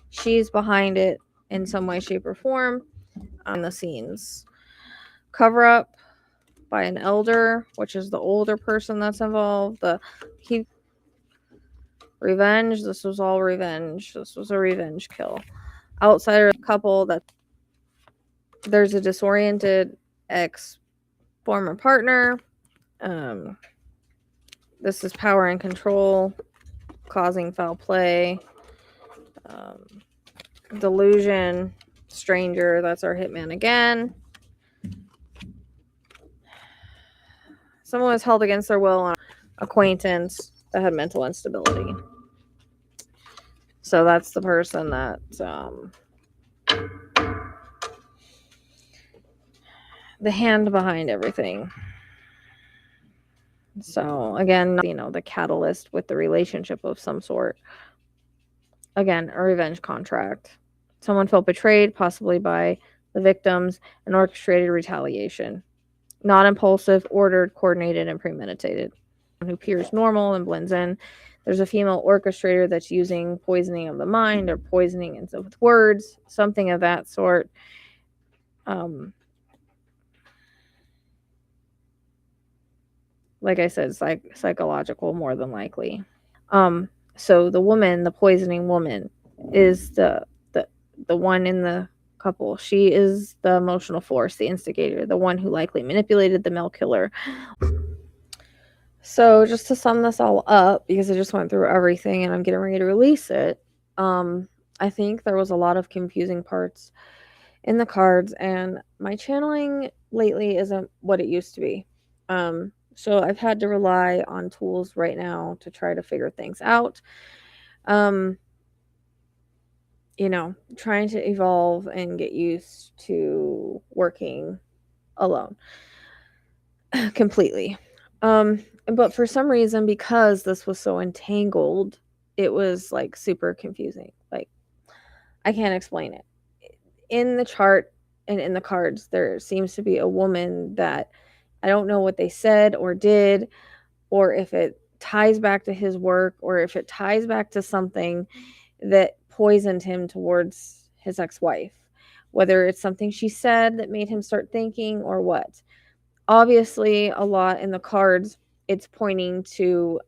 she's behind it in some way, shape, or form on the scenes. Cover up by an elder, which is the older person that's involved. Revenge. This was all revenge. This was a revenge kill. Outsider couple that there's a disoriented ex former partner. This is power and control, causing foul play. Delusion, stranger. That's our hitman again. Someone was held against their will on acquaintance that had mental instability. So that's the person that the hand behind everything. So again, the catalyst with the relationship of some sort. Again, a revenge contract. Someone felt betrayed, possibly by the victims, and orchestrated retaliation. Not impulsive, ordered, coordinated, and premeditated. Who appears normal and blends in. There's a female orchestrator that's using poisoning of the mind or poisoning and with words, something of that sort. Like I said, psychological more than likely. So the woman, the poisoning woman, is the one in the couple. She is the emotional force, the instigator, the one who likely manipulated the male killer. So just to sum this all up, because I just went through everything and I'm getting ready to release it, I think there was a lot of confusing parts in the cards, and my channeling lately isn't what it used to be. So I've had to rely on tools right now to try to figure things out. Trying to evolve and get used to working alone completely. But for some reason, because this was so entangled, it was like super confusing. Like, I can't explain it. In the chart and in the cards, there seems to be a woman that I don't know what they said or did, or if it ties back to his work, or if it ties back to something that poisoned him towards his ex-wife, whether it's something she said that made him start thinking or what. Obviously, a lot in the cards, it's pointing to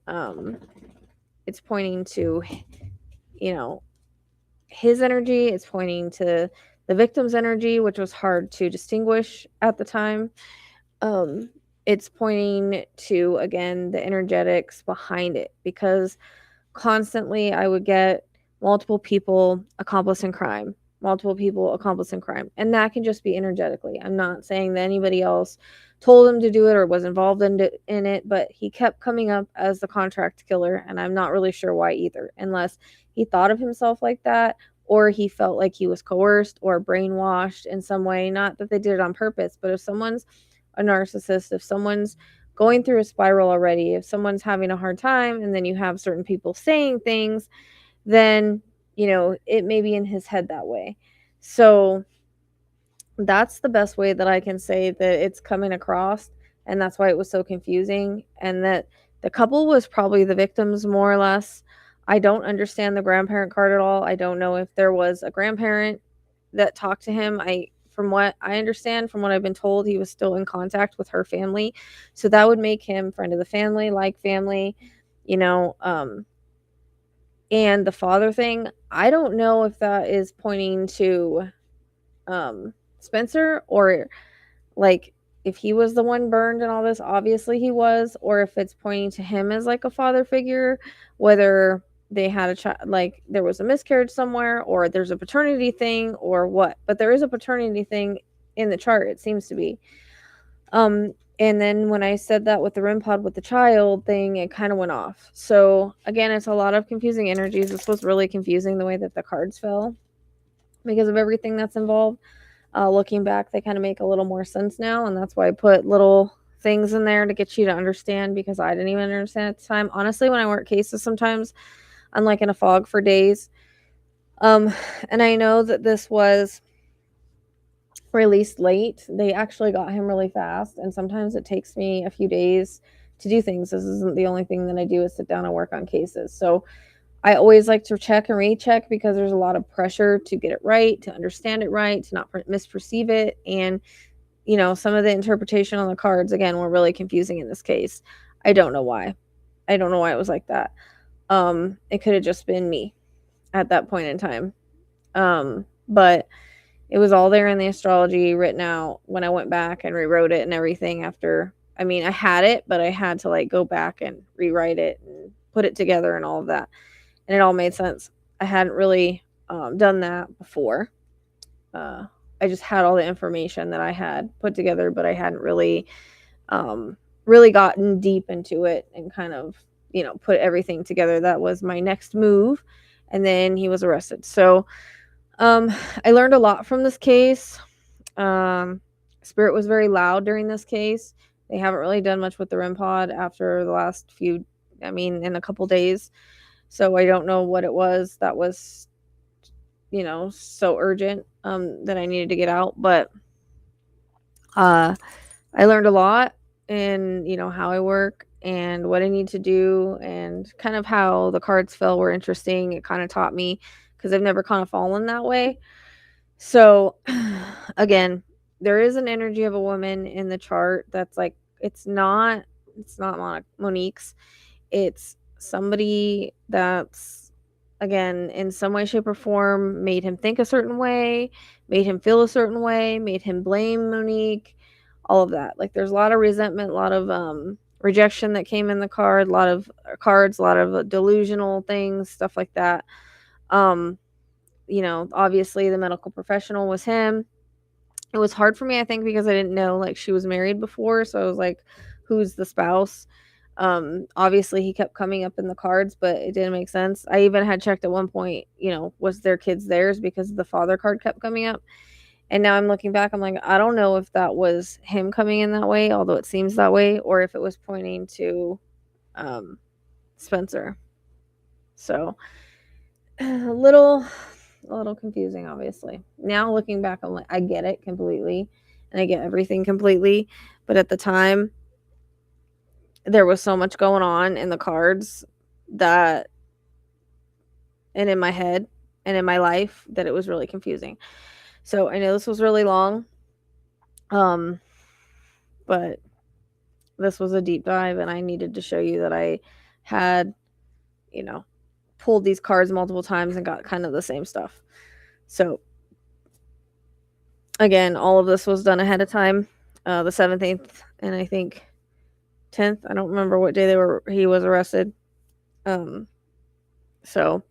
his energy. It's pointing to the victim's energy, which was hard to distinguish at the time. It's pointing to, again, the energetics behind it, because constantly I would get multiple people accomplice in crime, and that can just be energetically. I'm not saying that anybody else told him to do it or was involved in it, but he kept coming up as the contract killer, and I'm not really sure why either, unless he thought of himself like that, or he felt like he was coerced or brainwashed in some way. Not that they did it on purpose, but if someone's a narcissist, if someone's going through a spiral already, if someone's having a hard time, and then you have certain people saying things, then it may be in his head that way. So that's the best way that I can say that it's coming across, and that's why it was so confusing, and that the couple was probably the victims, more or less. I don't understand the grandparent card at all. I don't know if there was a grandparent that talked to him. From what I understand, from what I've been told, he was still in contact with her family, so that would make him friend of the family, like family, and the father thing, I don't know if that is pointing to Spenser, or like if he was the one burned and all this, obviously he was, or if it's pointing to him as like a father figure, whether they had a child, like there was a miscarriage somewhere, or there's a paternity thing, or what. But there is a paternity thing in the chart, it seems to be. And then when I said that with the REM pod with the child thing, it kind of went off. So again, it's a lot of confusing energies. This was really confusing the way that the cards fell because of everything that's involved. Looking back, they kind of make a little more sense now, and that's why I put little things in there to get you to understand, because I didn't even understand at the time. Honestly, when I work cases, sometimes I'm like in a fog for days. And I know that this was released late. They actually got him really fast, and sometimes it takes me a few days to do things. This isn't the only thing that I do is sit down and work on cases. So I always like to check and recheck, because there's a lot of pressure to get it right, to understand it right, to not misperceive it. And, you know, some of the interpretation on the cards, again, were really confusing in this case. I don't know why. I don't know why it was like that. It could have just been me at that point in time. But it was all there in the astrology written out when I went back and rewrote it and everything after. I mean, I had it, but I had to like go back and rewrite it and put it together and all of that. And it all made sense. I hadn't really done that before. I just had all the information that I had put together, but I hadn't really really gotten deep into it and kind of, you know, put everything together. That was my next move. And then he was arrested. So I learned a lot from this case. Spirit was very loud during this case. They haven't really done much with the REM pod after the last few, in a couple days. So I don't know what it was that was, you know, so urgent that I needed to get out. But I learned a lot in, you know, how I work and what I need to do, and kind of how the cards fell were interesting. It kind of taught me, because I've never kind of fallen that way. So again, there is an energy of a woman in the chart that's like, it's not Monique's. It's somebody that's, again, in some way, shape, or form, made him think a certain way, made him feel a certain way, made him blame Monique, all of that. Like, there's a lot of resentment, a lot of rejection that came in the card, a lot of cards, a lot of delusional things, stuff like that. You know, obviously the medical professional was him. It was hard for me, I think, because I didn't know, like, she was married before. So I was like, who's the spouse? Obviously he kept coming up in the cards, but it didn't make sense. I even had checked at one point, you know, was their kids theirs, because the father card kept coming up. And now I'm looking back, I'm like, I don't know if that was him coming in that way, although it seems that way, or if it was pointing to Spenser. So a little confusing, obviously. Now looking back, I'm like, I get it completely, and I get everything completely. But at the time, there was so much going on in the cards that, and in my head and in my life, that it was really confusing. So I know this was really long, but this was a deep dive, and I needed to show you that I had, you know, pulled these cards multiple times and got kind of the same stuff. So again, all of this was done ahead of time, the 7th, 8th, and I think 10th. I don't remember what day he was arrested. So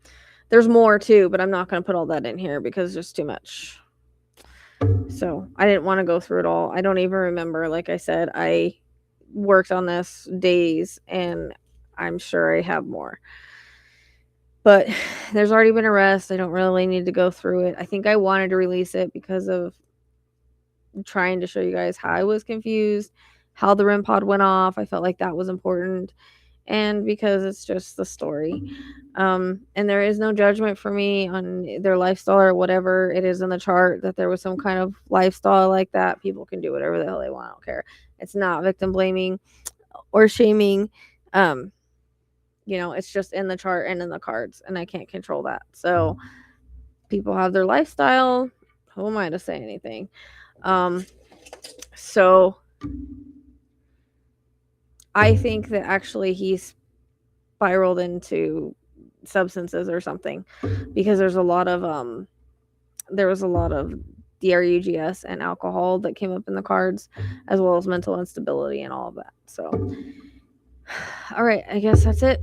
there's more too, but I'm not going to put all that in here because there's too much. So I didn't want to go through it all. I don't even remember. Like I said, I worked on this days, and I'm sure I have more. But there's already been arrest. I don't really need to go through it. I think I wanted to release it because of trying to show you guys how I was confused, how the REM pod went off. I felt like that was important, and because it's just the story. And there is no judgment for me on their lifestyle or whatever it is in the chart, that there was some kind of lifestyle like that. People can do whatever the hell they want. I don't care. It's not victim blaming or shaming. You know, it's just in the chart and in the cards, and I can't control that. So people have their lifestyle. Who am I to say anything? So I think that actually he spiraled into substances or something, because there was a lot of DRUGS and alcohol that came up in the cards, as well as mental instability and all of that. So, all right, I guess that's it.